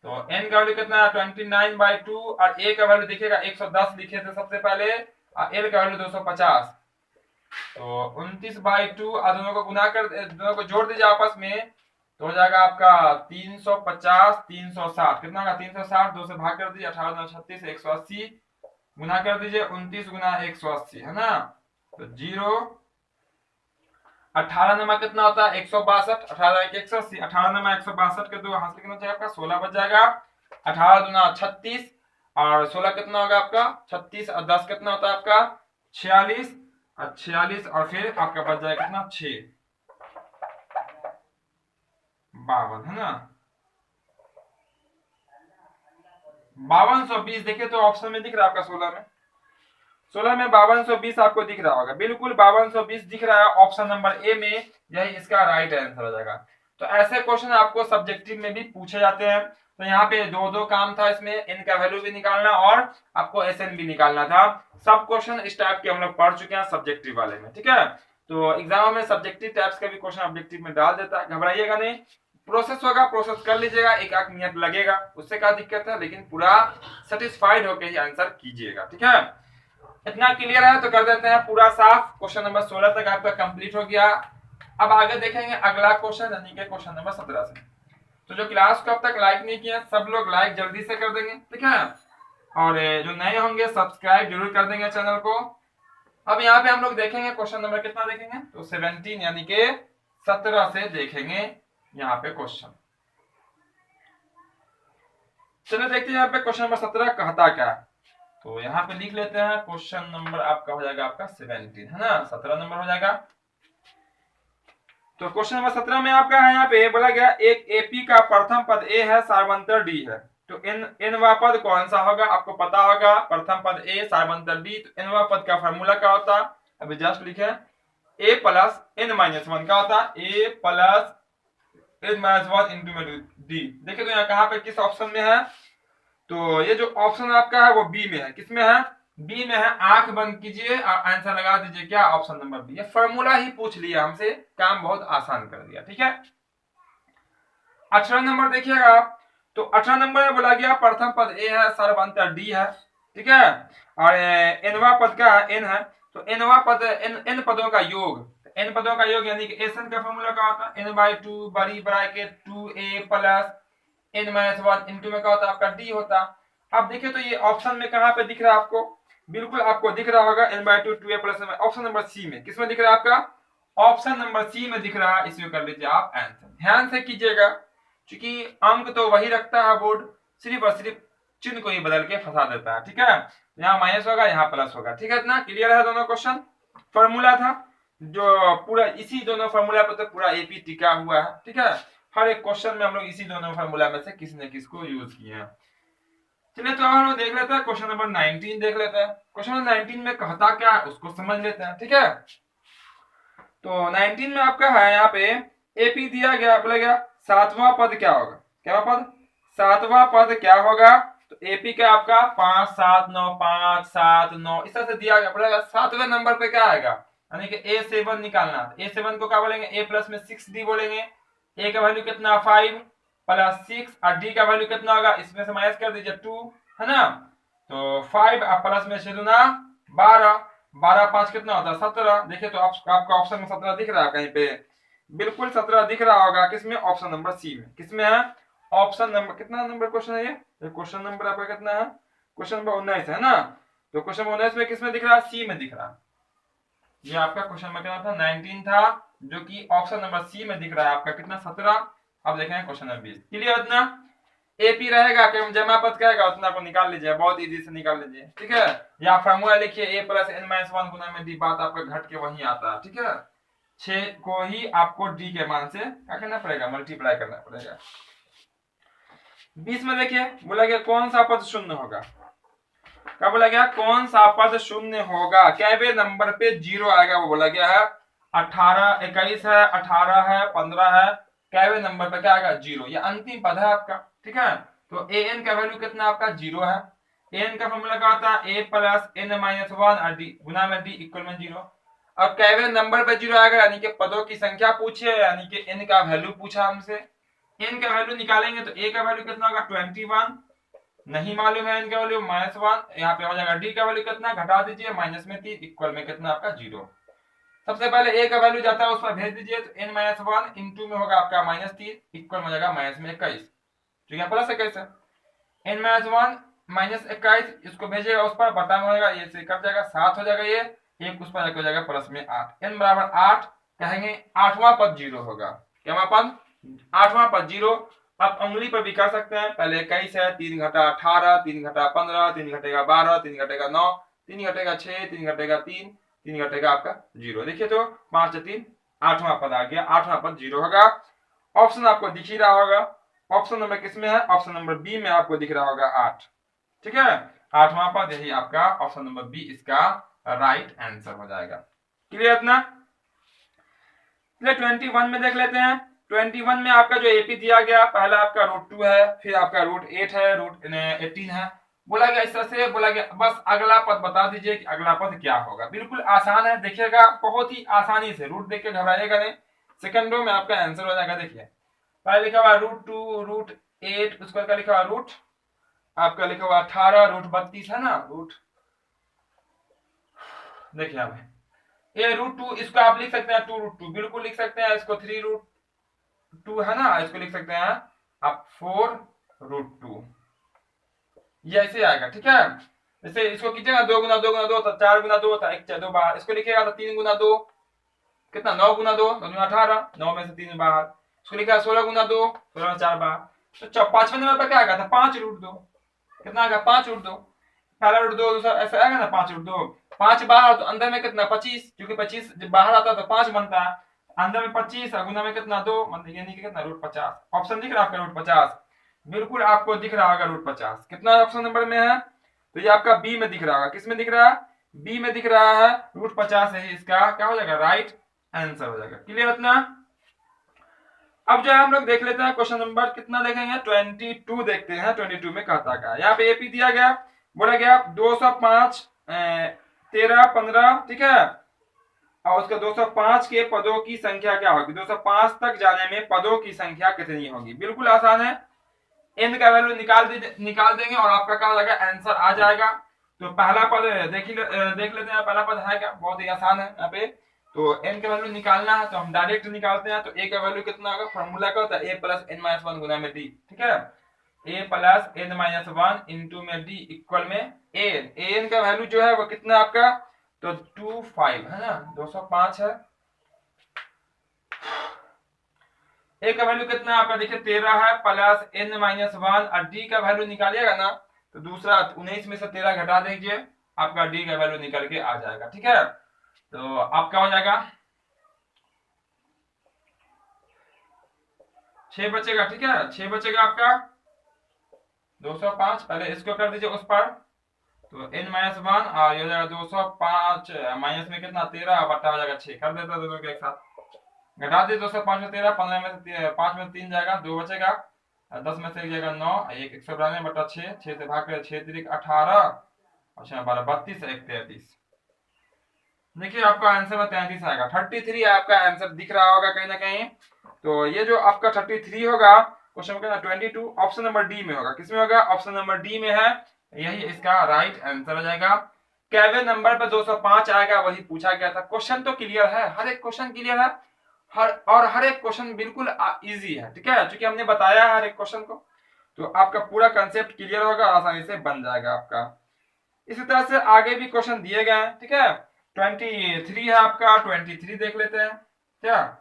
तो n का वैल्यू कितना है 29/2 और a का वैल्यू देखिएगा 110 लिखे थे सबसे पहले, और l का वैल्यू 250, तो 29/2 और दोनों को गुना कर, दोनों को जोड़ दीजिए आपस में, तो हो जाएगा आपका 350 360, कितना होगा 360, 2 से भाग कर दीजिए 18 36 180, गुना कर दीजिए 29 गुना 180 है ना, तो 0 18 नमा कितना होता है 162, 18 180, 18 नमा 162 के दो हाथ से कितना चाहिए आपका 16 बच जाएगा, 18 दुना 36 और 16 कितना होगा आपका 36 और 10 कितना होता है आपका 46 और 46 और फिर आपका बच जाएगा कितना 6 52 है ना, 5220। देखिए तो ऑप्शन में दिख रहा है आपका 16 में, 16 में 5220 आपको दिख रहा होगा, बिल्कुल 5220 दिख रहा है ऑप्शन नंबर ए में, यही इसका राइट आंसर हो जाएगा। तो ऐसे क्वेश्चन आपको सब्जेक्टिव में भी पूछे जाते हैं, तो यहाँ पे दो दो काम था इसमें, इनका वैल्यू भी निकालना और आपको एसएन भी निकालना था। सब क्वेश्चन इस टाइप के हम लोग पढ़ चुके हैं सब्जेक्टिव वाले में। ठीक है, तो एग्जाम में सब्जेक्टिव टाइप्स का भी क्वेश्चन ऑब्जेक्टिव में डाल देता है, घबराइएगा नहीं, प्रोसेस होगा, प्रोसेस कर लीजिएगा, एक आध मिनट लगेगा, उससे क्या दिक्कत है, लेकिन पूरा सेटिस्फाइड होकर ही आंसर कीजिएगा। ठीक है, इतना क्लियर है, तो कर देते हैं पूरा साफ, क्वेश्चन नंबर 16 तक आपका कंप्लीट हो गया। अब आगे देखेंगे अगला क्वेश्चन, यानी कि क्वेश्चन नंबर 17 से। तो जो क्लास को अब तक लाइक नहीं किया सब लोग लाइक जल्दी से कर देंगे। ठीक है, और जो नए होंगे सब्सक्राइब जरूर कर देंगे चैनल को। अब यहाँ पे हम लोग देखेंगे क्वेश्चन नंबर कितना देखेंगे, तो 17 यानी कि 17 से देखेंगे यहाँ पे क्वेश्चन। चलो देखते हैं यहाँ पे क्वेश्चन नंबर 17 कहता क्या है। तो यहाँ पे लिख लेते हैं क्वेश्चन नंबर आपका हो जाएगा आपका 17 है ना, 17 नंबर हो जाएगा। तो क्वेश्चन नंबर 17 में आपका है यहाँ पे बोला गया एक एपी का प्रथम पद ए है, सार्वंतर डी है, तो एनवा पद कौन सा होगा, आपको पता होगा प्रथम पद ए सार्वंतर डी, तो एनवा पद का फॉर्मूला क्या होता है, अभी जस्ट लिखे A plus N minus one, क्या होता है A plus N minus one into D. देखिए तो यहाँ कहाँ पे किस ऑप्शन में है, तो ये जो ऑप्शन आपका है वो बी में है। किसमें है, बी में है। आंख बंद कीजिए और आंसर लगा दीजिए क्या, ऑप्शन नंबर बी। ये फॉर्मूला ही पूछ लिया हमसे, काम बहुत आसान कर दिया। ठीक है, 18 नंबर देखिएगा आप, तो 18 नंबर में बोला गया प्रथम पद ए है, सार्वंतर डी है। ठीक है, और एनवा पद का एन है, तो एनवा पद एन पदों का योग, एन पदों का योग यानी कि एन का फॉर्मूला क्या होता है, एन बाई टू बड़ी bracket 2a plus N minus one into में क्या होता है आपका डी होता। अब देखिए तो ये ऑप्शन में कहाँ पे दिख रहा है आपको, बिल्कुल आपको दिख रहा होगा n by two 2a plus option number C में। किसमें दिख रहा है आपका, ऑप्शन नंबर सी में दिख रहा है, इसमें कर लीजिए आप आंसर। ध्यान से कीजिएगा क्योंकि अंक तो वही रखता है बोर्ड, सिर्फ और सिर्फ चिन्ह को ही बदल के फंसा देता है। ठीक है, यहाँ माइनस होगा यहाँ प्लस होगा। ठीक है, इतना क्लियर है दोनों क्वेश्चन। फॉर्मूला था जो पूरा इसी दोनों फॉर्मूला पर तो पूरा एपी टिका हुआ है। ठीक है, हर एक क्वेश्चन में हम लोग इसी दोनों फॉर्मूला में से किसी न किसी को यूज किए हैं। चलिए तो हम लोग देख लेते हैं क्वेश्चन नंबर 19 देख लेते हैं। क्वेश्चन नंबर 19 में कहता क्या है उसको समझ लेते हैं। ठीक है, तो 19 में आपका है यहाँ पे एपी दिया गया, बोला गया सातवां पद क्या होगा, क्या पद, सातवां पद क्या होगा, तो एपी का आपका 5 7 9 5 7 9 इस तरह से दिया गया। बोला सातवें नंबर पे क्या आएगा, यानी कि A7 निकालना। A7 को क्या बोलेंगे, A प्लस में 6D बोलेंगे। A का वैल्यू कितना 5 प्लस 6 और D का वैल्यू कितना होगा, इसमें से माइनस कर दीजिए 2 है ना, तो 5 और प्लस में 6 दूना 12, 12 5 कितना होता है 17। देखिए तो आपका ऑप्शन में 17 दिख रहा है कहीं पे, बिल्कुल 17 दिख रहा होगा। किसमें, ऑप्शन नंबर सी में। किसमें है, ऑप्शन नंबर, कितना नंबर क्वेश्चन है ये क्वेश्चन नंबर आपका कितना है, क्वेश्चन नंबर 19 है ना, तो क्वेश्चन नंबर 19 में किसमें दिख रहा है, सी में दिख रहा है। ये आपका क्वेश्चन नंबर कितना था 19 था, जो कि ऑप्शन नंबर सी में दिख रहा है आपका कितना 17। अब देखेंगे क्वेश्चन नंबर 20। क्लियर, इतना एपी रहेगा कि जमा पद कहेगा उतना को निकाल लीजिए, बहुत इजी से निकाल लीजिए। ठीक है, या फॉर्मूला लिखिए ए प्लस एन माइनस वन गुना में डी, बात आपका घट के वही आता है। ठीक है, 6 को ही आपको डी के मान से क्या करना पड़ेगा, मल्टीप्लाई करना पड़ेगा। 20 में देखिए बोला गया कौन सा पद शून्य होगा, क्या बोला गया, कौन सा पद शून्य होगा, कैवे नंबर पे जीरो आएगा, वो बोला गया है 18 21 है 18 है 15 है, कैवे नंबर पे क्या आएगा जीरो, ये अंतिम पद है आपका। ठीक है, तो ए एन का वैल्यू कितना आपका जीरो है। ए एन का फॉर्मूला क्या होता है, A plus N minus one और डी गुना में डी इक्वल में जीरो। अब कैवे नंबर पे जीरो आएगा यानी कि पदों की संख्या पूछे, यानी कि एन का वैल्यू पूछा हमसे। एन का वैल्यू निकालेंगे तो ए का वैल्यू कितना होगा 21, नहीं मालूम है एन का वैल्यू -1, यहाँ पे हो जाएगा डी का वैल्यू कितना, घटा दीजिए माइनस में 3 इक्वल में कितना आपका जीरो। सबसे पहले ए का वैल्यू जाता है उस पर भेज दीजिए, तो n माइनस वन इंटू में होगा आपका -3 इक्वल में हो जाएगा माइनस में 21, तो यहाँ प्लस 21 है। n माइनस वन माइनस 21 इसको भेजेगा उस पर, बटा में होगा, ये से कट जाएगा 7 हो जाएगा, ये एक उस पर हो जाएगा प्लस में 8, n बराबर 8 कहेंगे, आठवां पद जीरो होगा। क्या पद, आठवां पद जीरो। आप उंगली पर भी कर सकते हैं, पहले 21 है, 3 घटा 18, 3 घटा 15, 3 घटेगा 12, 3 घटेगा 9, 3 घटेगा 6, 3 घटेगा 3, 3 घटेगा आपका जीरो। देखिए तो 5 से 3 आठवां पद आ गया, आठवां पद जीरो होगा। ऑप्शन आपको दिख ही रहा होगा, ऑप्शन नंबर किसमें है, ऑप्शन नंबर बी में आपको दिख रहा होगा 8। ठीक है, आठवां पद यही आपका ऑप्शन नंबर बी इसका राइट आंसर हो जाएगा। क्लियर इतना। 21 में देख लेते हैं। 21 में आपका जो एपी दिया गया, पहला आपका √2 है, फिर आपका √8 है, √18 है। बोला गया इस तरह से, बोला गया बस अगला पद बता दीजिए कि अगला पद क्या होगा। बिल्कुल आसान है, देखिएगा बहुत ही आसानी से, रूट देख के घबराइएगा नहीं, सेकंडों में आपका आंसर हो जाएगा। देखिए पहले लिखा हुआ √2 √8, उसके बाद लिखा हुआ रूट, आपका लिखा हुआ 18 √32 है ना, रूट, देखिए आप ये √2, इसको आप लिख सकते हैं 2 √2, बिल्कुल लिख सकते हैं इसको 3 √2 है ना, इसको लिख सकते हैं आप 4 √2, ये ऐसे आएगा, ठीक है। जैसे इसको कीजिएगा 2 गुना 2 गुना 2 तो 4 गुना 2 तो 1 2 बाहर, इसको लिखिएगा तो 3 गुना 2 कितना 9 गुना 2 2 18, 9 में से 3 बाहर, इसको लिखा 16 गुना 2 16 में 4 बाहर। तो पांचवें नंबर पर क्या आएगा था 5 रूट 2, कितना आएगा 5 रूट 2, पहला रूट 2 दूसरा ऐसा आएगा ना 5 रूट 2, 5 बाहर तो अंदर में कितना 25, क्योंकि 25 जब बाहर आता है तो 5 बनता है, अंदर में 25 और गुना में कितना 2, मतलब यानी कि कितना रूट 50। ऑप्शन दिख रहा है आपका रूट 50, बिल्कुल आपको दिख रहा होगा रूट 50, कितना ऑप्शन नंबर में है, तो ये आपका बी में दिख रहा होगा, किस में दिख रहा है, बी में दिख रहा है, रूट 50 है इसका क्या हो जाएगा राइट आंसर हो जाएगा। क्लियर इतना। अब जो है हम लोग देख लेते हैं क्वेश्चन नंबर कितना देखेंगे 22 देखते हैं, 22 में कहता क्या, यहाँ पे एपी दिया गया, बोला गया 205 13 15, ठीक है, और उसका 205 के पदों की संख्या क्या होगी, 205 तक जाने में पदों की संख्या कितनी होगी। बिल्कुल आसान है, n का वैल्यू निकाल देंगे और आपका क्या हो जाएगा आंसर आ जाएगा। तो पहला पद देख लेते हैं, पहला पद है क्या, बहुत ही आसान है यहाँ पे। तो n का वैल्यू निकालना है तो हम डायरेक्ट निकालते हैं, तो a का वैल्यू कितना होगा, फॉर्मूला क्या होता है a प्लस n माइनस 1 गुना में d, ठीक है, a plus n minus 1 into में d इक्वल में an का वैल्यू जो है वो कितना आपका, तो 25 है ना, 205 है, ए का वैल्यू कितना आपका देखिए 13 है, प्लस n माइनस 1 और d का वैल्यू निकालिएगा ना तो दूसरा 19 में से 13 घटा दीजिए, आपका d का वैल्यू निकल के आ जाएगा, ठीक है। तो आपका हो जाएगा 6 बचेगा, ठीक है, 6 बचेगा आपका 205, पहले इसको कर दीजिए उस पर, तो n माइनस 1 और ये हो जाएगा 205 माइनस में कितना 13 बटा हो जाएगा 6, कर देता दोनों के एक साथ, घटा दे 205 में 13, 15 में से 5 में 3 जाएगा, 2 बचेगा, 10 में से 1 जाएगा 9, 192 बटा 6, 6 से भाग कर 6 3 18 और 6 12 32 1 33, देखिए आपका आंसर में 33 आएगा, 33 आपका आंसर दिख रहा होगा कहीं ना कहीं। तो ये जो आपका 33 होगा question number 22 option number D में होगा, किसमें होगा, ऑप्शन नंबर डी में है, यही इसका राइट आंसर हो जाएगा। कैवे नंबर पर 205 आएगा, वही पूछा गया था, क्वेश्चन तो क्लियर है, हर एक क्वेश्चन क्लियर है, हर एक क्वेश्चन बिल्कुल इजी है, ठीक है, क्योंकि हमने बताया हर एक क्वेश्चन को, तो आपका पूरा कंसेप्ट क्लियर होगा, आसानी से बन जाएगा आपका। इसी तरह से आगे भी क्वेश्चन दिए गए हैं, ठीक है, 23 है आपका, 23 देख लेते हैं क्या,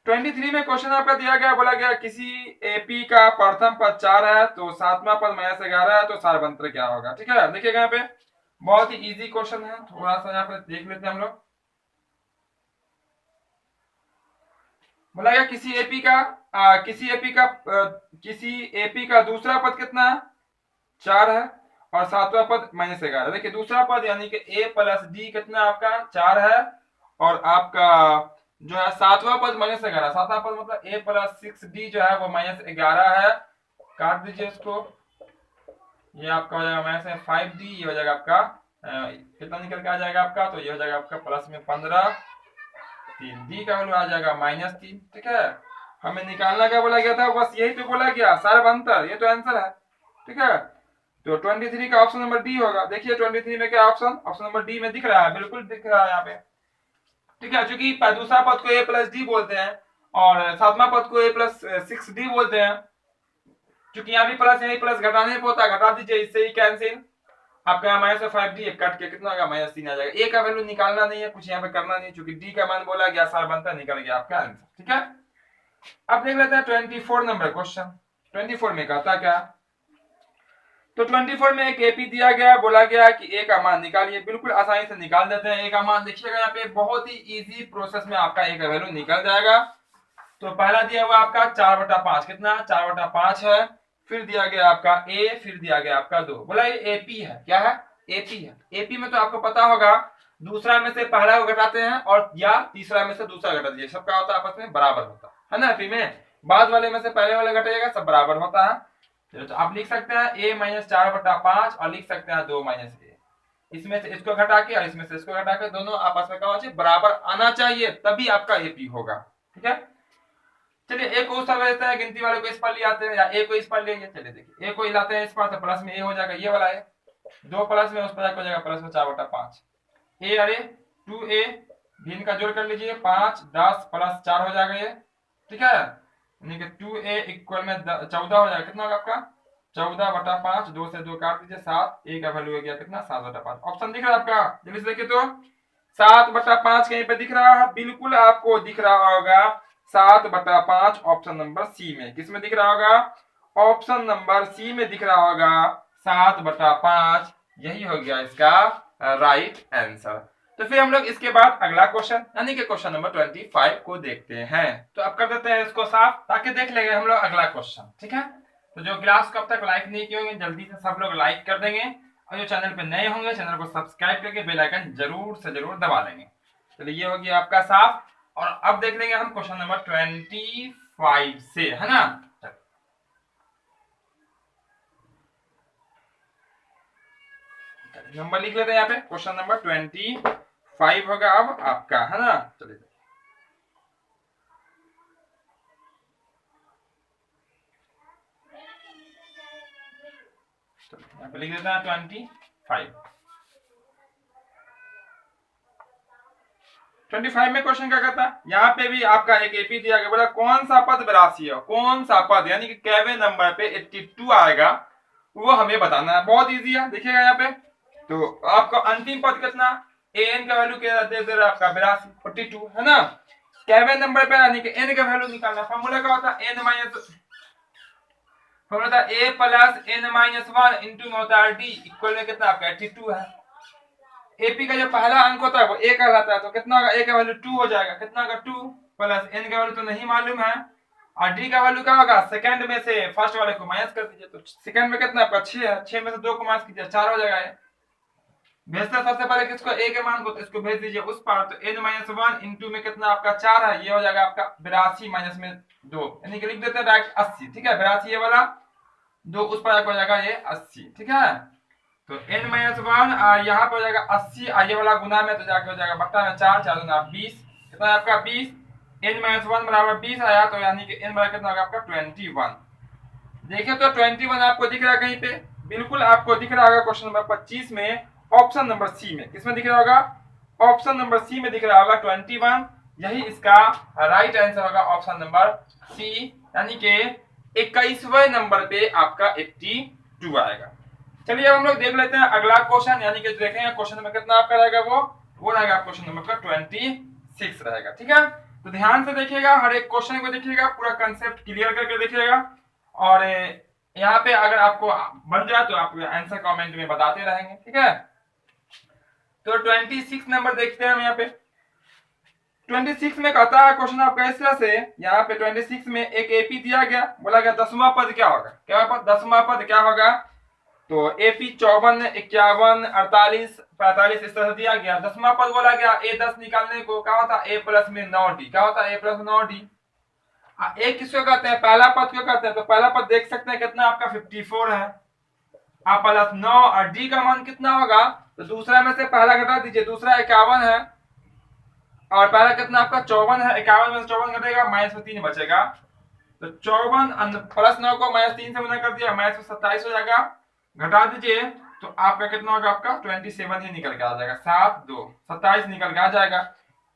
23 में क्वेश्चन आपका दिया गया, बोला गया किसी एपी का प्रथम पद 4 है तो सातवां पद -11 है तो सारवंत्र क्या होगा, ठीक है, देखिएगा यहाँ पे बहुत ही इजी क्वेश्चन है, थोड़ा सा यहाँ पे देख लेते हैं हम लोग। बोला गया किसी एपी का दूसरा पद कितना है 4 है और सातवां पद -11, देखिए दूसरा पद यानी कि a प्लस डी कितना आपका 4 है और आपका जो है सातवां पद -11, सातवां पद मतलब a प्लस 6d जो है वो -11 है, काट दीजिए इसको, ये आपका हो जाएगा -5d, ये हो जाएगा आपका कितना निकल के आ जाएगा आपका, तो ये हो जाएगा आपका प्लस में 15, 3 डी का वैल्यू आ जाएगा -3, ठीक है, हमें निकालना क्या बोला गया था, बस यही तो बोला गया सारवंतर, ये तो आंसर है, ठीक है। तो 23 का ऑप्शन नंबर डी होगा, देखिए 23 में क्या ऑप्शन नंबर डी में दिख रहा है, बिल्कुल दिख रहा है यहाँ पे, ठीक है, क्योंकि दूसरा पद को a प्लस डी बोलते हैं और सातवां पद को a प्लस 6d बोलते हैं, क्योंकि यहाँ भी प्लस यही प्लस घटाने पे होता है, घटा दीजिए इससे ही कैंसिल, आपका यहाँ -5d कट के कितना होगा -3 आ जाएगा, a का वैल्यू निकालना नहीं है, कुछ यहाँ पे करना नहीं, क्योंकि d का मान बोला गया सारवंतर निकल गया आपका आंसर, ठीक है। अब देख लेते हैं 24 नंबर क्वेश्चन, 24 में कहता क्या, तो 24 में एक एपी दिया गया, बोला गया कि ए का मान निकालिए, बिल्कुल आसानी से निकाल देते हैं ए का मान, देखिएगा यहाँ पे बहुत ही इजी प्रोसेस में आपका ए का वैल्यू निकल जाएगा। तो पहला दिया हुआ आपका 4/5 कितना 4/5 है, फिर दिया गया आपका ए, फिर दिया गया आपका 2, बोला ये एपी है, क्या है एपी है, एपी में तो आपको पता होगा दूसरा में से पहला को घटाते हैं और या तीसरा में से दूसरा घटा दीजिए, सबका होता है आपस में बराबर होता है ना, एपी में बाद वाले में से पहले वाला घटाइएगा सब बराबर होता है। चलो तो आप लिख सकते हैं a - 4/5 और लिख सकते हैं 2 - a, इसमें से इसको घटा के और इसमें से इसको घटा के दोनों आपस में क्या होना चाहिए बराबर आना चाहिए, तभी आपका एपी होगा, ठीक है। चलिए ए को समझते हैं, गिनती वाले को इस पर ले आते हैं या ए को इस पर ले, चलिए देखिए ए को लाते हैं इस पर, तो प्लस में ए हो जाएगा, ये वाला है 2 प्लस में उस पर हो जाएगा प्लस में 4/5, ए अरे 2a भी इनका जोड़ कर लीजिए 5 10 प्लस 4 हो जाएगा ये, ठीक है, यानी कि 2a इक्वल में 14 हो जाएगा, कितना होगा आपका 14/5, 2 से 2 काट दीजिए 7, ए का वैल्यू हो गया कितना 7/5। ऑप्शन दिख रहा है आपका, जल्दी से देखिए तो 7/5 कहीं पे दिख रहा है, बिल्कुल आपको दिख रहा होगा 7/5 ऑप्शन नंबर सी में। किस में दिख रहा होगा? ऑप्शन नंबर सी में दिख रहा होगा 7/5, यही हो गया इसका राइट आंसर। तो फिर हम लोग इसके बाद अगला क्वेश्चन यानी कि क्वेश्चन नंबर 25 को देखते हैं। तो अब कर देते हैं इसको साफ ताकि देख लेंगे हम लोग अगला क्वेश्चन, ठीक है। तो जो क्लास को अब तक लाइक नहीं किए होंगे जल्दी से सब लोग लाइक कर देंगे, और जो चैनल पे नए होंगे चैनल को सब्सक्राइब करके बेल आइकन जरूर से जरूर दबा लेंगे। चलिए ये हो गया आपका साफ, और अब देख लेंगे हम क्वेश्चन नंबर 25 से, है ना। नंबर लिख लेते हैं यहाँ पे, क्वेश्चन नंबर 25 होगा अब आपका, है ना। चलिए यहाँ पे लिख देते हैं 25 में क्वेश्चन क्या कहता है, यहाँ पे भी आपका एक एपी दिया गया, बोला कौन सा पद 82 है, कौन सा पद यानी कि केवें नंबर पे 82 आएगा वो हमें बताना है। बहुत इजी है, देखिएगा यहाँ पे। तो आपका अंतिम पद कितना, एन का वैल्यू क्या दे दे रहा आपका 82 42, है ना। केवें नंबर पे यानी कि एन का वैल्यू निकालना, फॉर्मूला क्या होता है, एन माइनस फॉर्मूला था ए प्लस एन माइनस 1 इंटू में होता है डी, इक्वल में कितना आपका 82 है। एपी का जो पहला अंक होता है वो ए का रहता है, तो कितना होगा, ए का वैल्यू 2 हो जाएगा, कितना होगा 2 प्लस एन का वैल्यू तो नहीं मालूम है, और डी का वैल्यू क्या होगा, सेकंड में से फर्स्ट वाले को माइनस कर दीजिए, तो सेकंड में कितना आपका 6 है, 6 में से 2 को माइनस कीजिए 4 हो जाएगा। ये भेजते सबसे पहले किसको, ए के मान को, तो इसको भेज दीजिए उस पार, तो एन माइनस 1 इंटू में कितना आपका 4 है, ये हो जाएगा आपका 82 माइनस में 2, यानी कि लिख देते हैं डायरेक्ट 80, ठीक है। 82 ये वाला 2 उस पर हो जाएगा ये 80, ठीक है। तो n माइनस 1 यहाँ पे हो जाएगा 80, ये वाला गुना में तो जाके हो जाएगा बट्टा में 4 4 दूना 20, कितना है आपका 20, n माइनस 1 बराबर 20 आया, तो यानी कि n बराबर कितना होगा आपका 21। देखिए तो 21 आपको दिख रहा है कहीं पे, बिल्कुल आपको दिख रहा होगा क्वेश्चन नंबर 25 में ऑप्शन नंबर सी में। किसमें दिख रहा होगा, ऑप्शन नंबर सी में दिख रहा होगा 21, यही इसका राइट आंसर होगा ऑप्शन नंबर सी, यानी कि 21वें नंबर पे आपका 82 आएगा। चलिए अब हम लोग देख लेते हैं अगला क्वेश्चन, यानी कि देखेंगे क्वेश्चन नंबर कितना आपका रहेगा, वो रहेगा क्वेश्चन नंबर का 26 रहेगा, ठीक है। तो ध्यान से देखिएगा, हर एक क्वेश्चन को देखिएगा, पूरा कंसेप्ट क्लियर करके देखिएगा, और यहाँ पे अगर आपको बन जाए तो आप आंसर कमेंट में बताते रहेंगे, ठीक है। तो 26 नंबर देखते हैं हम यहाँ पे। 26 में कहता है क्वेश्चन आपका इस तरह से, यहाँ पे 26 में एक एपी दिया गया, बोला गया 10वां पद क्या होगा, क्या 10वां पद क्या होगा, तो एपी 54 51 48 45 इस तरह से दिया गया। 10वां पद बोला गया ए 10 निकालने को, क्या होता है ए प्लस में 9डी, क्या होता है ए प्लस 9डी। ए किसको कहते हैं, पहला पद क्यों कहते हैं, तो पहला पद देख सकते हैं कितना आपका 54 है, आप प्लस 9 और डी का मान कितना होगा, तो दूसरा में से पहला घटा दीजिए, दूसरा 51 है और पहला कितना आपका 54 है, 51 में से 54 घटेगा माइनस में 3 बचेगा, तो 54 प्लस 9 को माइनस 3 से गुना कर दिया, माइनस में 27 हो जाएगा, घटा दीजिए तो आपका कितना होगा, आपका 27 ही निकल के आ जाएगा, 7 2 27 निकल के आ जाएगा।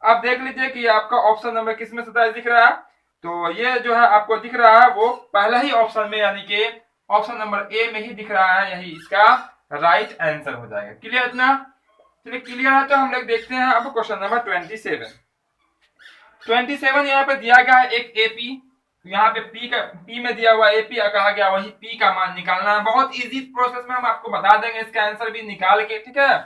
अब देख लीजिए कि आपका ऑप्शन नंबर किस में 27 दिख रहा है, तो ये जो है आपको दिख रहा है वो पहला ही ऑप्शन में, यानी कि ऑप्शन नंबर ए में ही दिख रहा है, यही इसका राइट आंसर हो जाएगा। क्लियर इतना, चलिए क्लियर है। तो हम लोग देखते हैं अब क्वेश्चन नंबर 27 यहाँ पे दिया गया है एक एपी, यहाँ पे पी में दिया हुआ एपी कहा गया वही पी का मान निकालना है, बहुत इजी प्रोसेस में हम आपको बता देंगे इसका आंसर भी निकाल के, ठीक है।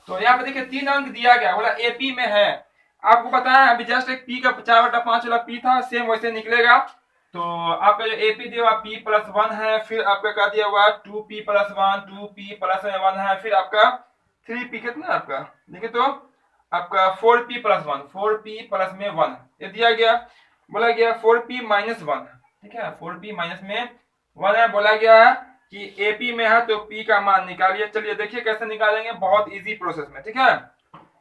तो यहाँ पे देखिए 3 अंक दिया गया, बोला एपी में है, आपको पता है अभी जस्ट एक पी का 4/5 वाला पी था, सेम वैसे निकलेगा। तो आपका जो एपी दिया हुआ पी प्लस 1 है, फिर आपका क्या दिया हुआ 2p प्लस 1 2p प्लस 1 है, फिर आपका 3p कितना आपका देखिए तो आपका 4p प्लस 1 4p प्लस में 1 ये दिया गया, बोला गया 4p माइनस 1, ठीक है 4p माइनस में 1 है, बोला गया है कि एपी में है तो p का मान निकालिए। चलिए देखिए कैसे निकालेंगे, बहुत इजी प्रोसेस में, ठीक है।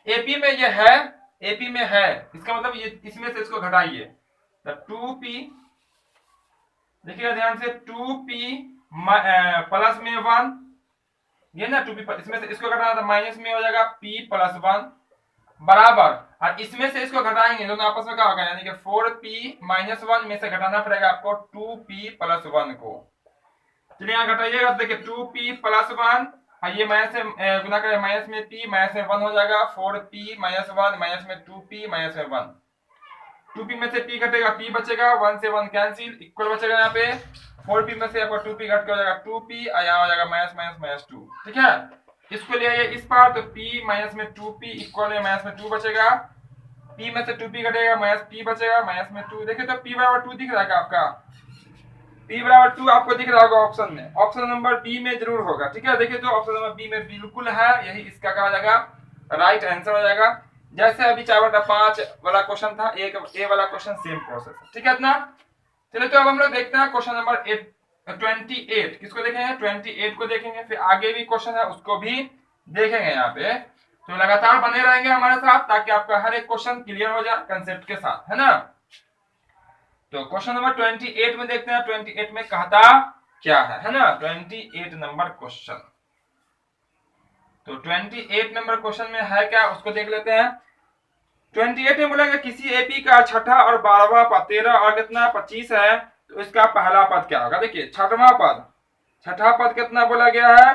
एपी में ये है, एपी में है इसका मतलब ये इसमें से इसको घटाइए, तो 2p देखिएगा ध्यान से 2p प्लस में 1, ये ना 2p इसमें से इसको घटाना था माइनस में हो जाएगा p प्लस 1 बराबर, और इसमें से इसको घटाएंगे दोनों आपस में क्या होगा, यानी कि 4p माइनस 1 में से घटाना पड़ेगा आपको 2p प्लस 1 को, चलिए यहाँ घटाइएगा, देखिए 2p प्लस 1, ये माइनस से गुना करें, माइनस में p माइनस में 1 हो जाएगा, 4p माइनस 1 माइनस में 2p माइनस में 1, 2p में से p घटेगा, p बचेगा, 1 से 1 कैंसिल, इक्वल बचेगा यहाँ पे, 4p में से आपका 2p घट के हो जाएगा 2p, और यहाँ हो जाएगा माइनस माइनस माइनस 2। ठीक है, इसको ले आइए इस पार, तो p माइनस में 2p इक्वल में माइनस में 2 बचेगा, p में से 2p घटेगा, माइनस p बचेगा, माइनस में 2। देखिए तो p बराबर 2 दिख रहा है आपका, p बराबर 2 आपको दिख रहा होगा ऑप्शन में, ऑप्शन नंबर बी में जरूर होगा। ठीक है, देखिए तो ऑप्शन नंबर बी में बिल्कुल है, यही इसका कहा जाएगा राइट आंसर हो जाएगा। जैसे अभी 4/5 वाला क्वेश्चन था, एक ए वाला क्वेश्चन सेम प्रोसेस है। ठीक है इतना। चलिए तो अब हम लोग देखते हैं क्वेश्चन नंबर 28। किसको देखेंगे? 28 को देखेंगे, फिर आगे भी क्वेश्चन है उसको भी देखेंगे यहाँ पे। तो लगातार बने रहेंगे हमारे साथ ताकि आपका हर एक क्वेश्चन क्लियर हो जाए कंसेप्ट के साथ, है ना। तो क्वेश्चन नंबर 28 में देखते हैं 28 में कहता क्या है ना। 28 नंबर क्वेश्चन, तो 28 नंबर क्वेश्चन में है क्या उसको देख लेते हैं। 28 में बोला किसी एपी का छठा और 12वां पद 13 और कितना 25 है, तो इसका पहला पद क्या होगा। देखिए छठा पद कितना बोला गया है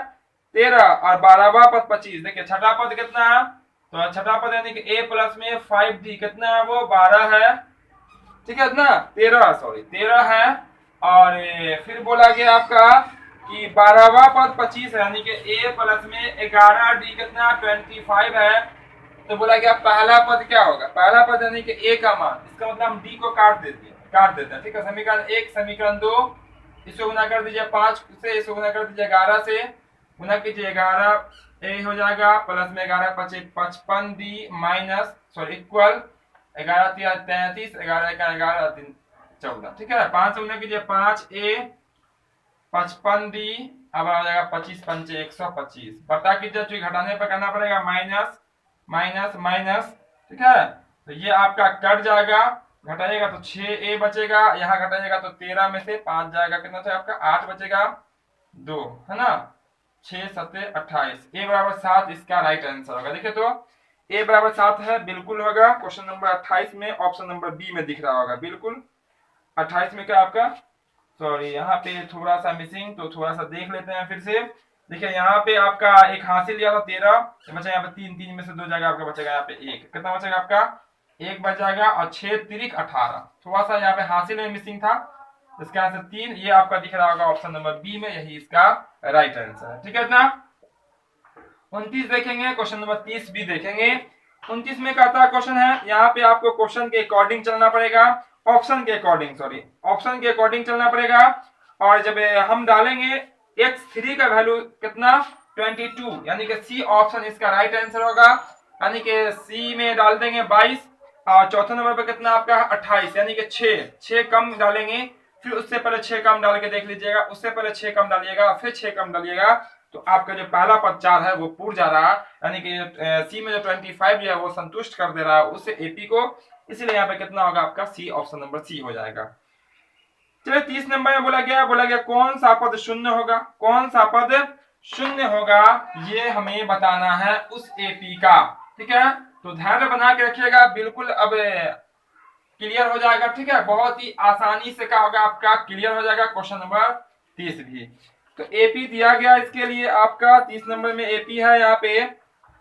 13 और 12वां पद 25। देखिए छठा पद कितना है, तो छठा पद यानी कि a प्लस में 5d कितना है वो 12 है। ठीक है ना, 13 है, और फिर बोला गया आपका कि 12वां पद 25 है, यानी कि a प्लस में 11d कितना 25 है। तो बोला गया पहला पद क्या होगा, पहला पद यानी कि a का मान, इसका मतलब हम d को काट देते हैं। ठीक है, समीकरण 1 समीकरण 2, इसको गुना कर दीजिए 5 से, इसको गुना कर दीजिए 11 से, गुना कीजिए 11 a हो जाएगा, प्लस में 11 55d माइनस इक्वल 11 3 33, 11 11 3 14। ठीक है, 5 से गुना कीजिए 5a 55d, अब आ जाएगा 25 5 125, बटा कीजिए, चूंकि घटाने पर करना पड़ेगा माइनस माइनस माइनस। ठीक है, तो ये आपका कट जाएगा, घटाइएगा तो 6a बचेगा, यहाँ घटाइएगा तो 13 में से 5 जाएगा, कितना था आपका 8 बचेगा 2, है ना, 6 7 28, a बराबर 7 इसका राइट आंसर होगा। देखिए तो a बराबर 7 है, बिल्कुल होगा। क्वेश्चन नंबर 28 में ऑप्शन नंबर बी में दिख रहा होगा, बिल्कुल 28 में क्या आपका, सॉरी यहाँ पे थोड़ा सा मिसिंग, तो थोड़ा सा देख लेते हैं फिर से। देखिए यहाँ पे आपका एक हासिल लिया था 13, बचा यहाँ पे 3 में से 2 जाएगा, आपका बचेगा यहाँ पे 1, कितना बचेगा आपका 1 बच जाएगा, और 6 3 18, थोड़ा सा यहाँ पे हासिल में मिसिंग था, इसका आंसर 3, ये आपका दिख रहा होगा ऑप्शन नंबर बी में, यही इसका राइट आंसर है। ठीक है इतना। 29 देखेंगे, क्वेश्चन नंबर 30 भी देखेंगे। 29 में कहता है क्वेश्चन है, यहाँ पे आपको क्वेश्चन के अकॉर्डिंग चलना पड़ेगा, ऑप्शन के अकॉर्डिंग चलना पड़ेगा। और जब हम डालेंगे x3 का वैल्यू कितना 22, यानी कि सी ऑप्शन इसका राइट आंसर होगा, यानी कि सी में डाल देंगे 22, और चौथे नंबर पे कितना आपका 28, यानी कि 6 कम डालेंगे, फिर उससे पहले 6 कम डाल के देख लीजिएगा, उससे पहले 6 कम डालिएगा, फिर 6 कम डालिएगा, तो आपका जो पहला पद 4 है वो पूर जा रहा है, यानी कि सी में जो 25 जो है वो संतुष्ट कर दे रहा है उससे एपी को, इसलिए यहाँ पे कितना होगा आपका सी, ऑप्शन नंबर सी हो जाएगा। चलिए 30 नंबर में बोला गया कौन सा पद शून्य होगा, ये हमें बताना है उस एपी का। ठीक है, तो ध्यान बना के रखिएगा, बिल्कुल अब क्लियर हो जाएगा। ठीक है, बहुत ही आसानी से क्या होगा आपका क्लियर हो जाएगा क्वेश्चन नंबर 30 भी। तो एपी दिया गया इसके लिए आपका 30 नंबर में एपी है यहाँ पे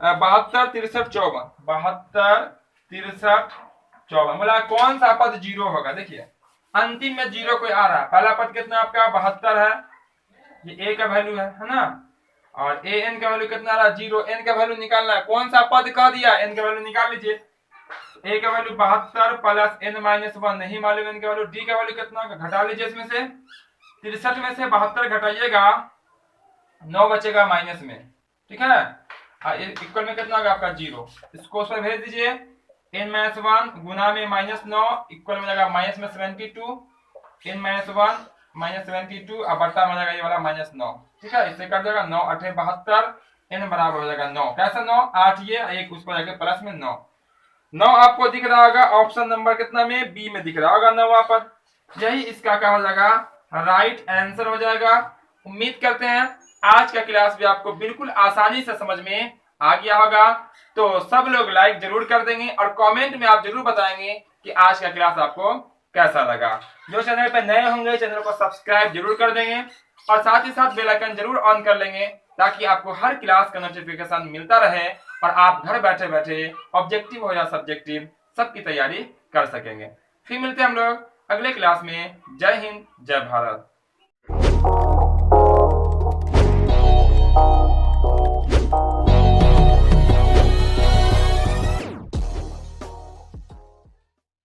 72 63 54, 72 63 54, बोला कौन सा पद 0 होगा। देखिए अंतिम में 0 कोई आ रहा है, पहला पद कितना आपका 72 है, ये a का वैल्यू है ना, और an का वैल्यू कितना आ रहा है 0, n का वैल्यू निकालना है, कौन सा पद कह दिया n का वैल्यू निकाल लीजिए, a का वैल्यू 72 प्लस n माइनस 1 नहीं मालूम n का वैल्यू, d का वैल्यू कितना घटा लीजिए, इसमें से 63 में से 72 घटाइएगा 9 बचेगा माइनस में। ठीक है, इक्वल में कितना होगा आपका 0, इसको उसमें भेज दीजिए, n माइनस 1 गुना में माइनस 9 इक्वल में जाएगा माइनस में 72, n माइनस 1 माइनस 72, अब बट्टा में जाएगा ये वाला माइनस 9। ठीक है, इससे कर देगा 9 8 72, n बराबर हो जाएगा 9, कैसा 9 8, ये एक उस पर जाके प्लस में 9 आपको दिख रहा होगा ऑप्शन नंबर कितना में बी में दिख रहा होगा 9वां पद, यही इसका क्या हो जाएगा राइट आंसर हो जाएगा। उम्मीद करते हैं आज का क्लास भी आपको बिल्कुल आसानी से समझ में आ गया होगा, तो सब लोग लाइक जरूर कर देंगे और कमेंट में आप जरूर बताएंगे कि आज का क्लास आपको कैसा लगा। जो चैनल पे नए होंगे चैनल को सब्सक्राइब जरूर कर देंगे, और साथ ही साथ बेल आइकन जरूर ऑन कर लेंगे ताकि आपको हर क्लास का नोटिफिकेशन मिलता रहे और आप घर बैठे बैठे ऑब्जेक्टिव हो या सब्जेक्टिव सबकी तैयारी कर सकेंगे। फिर मिलते हैं हम लोग अगले क्लास में। जय हिंद, जय भारत।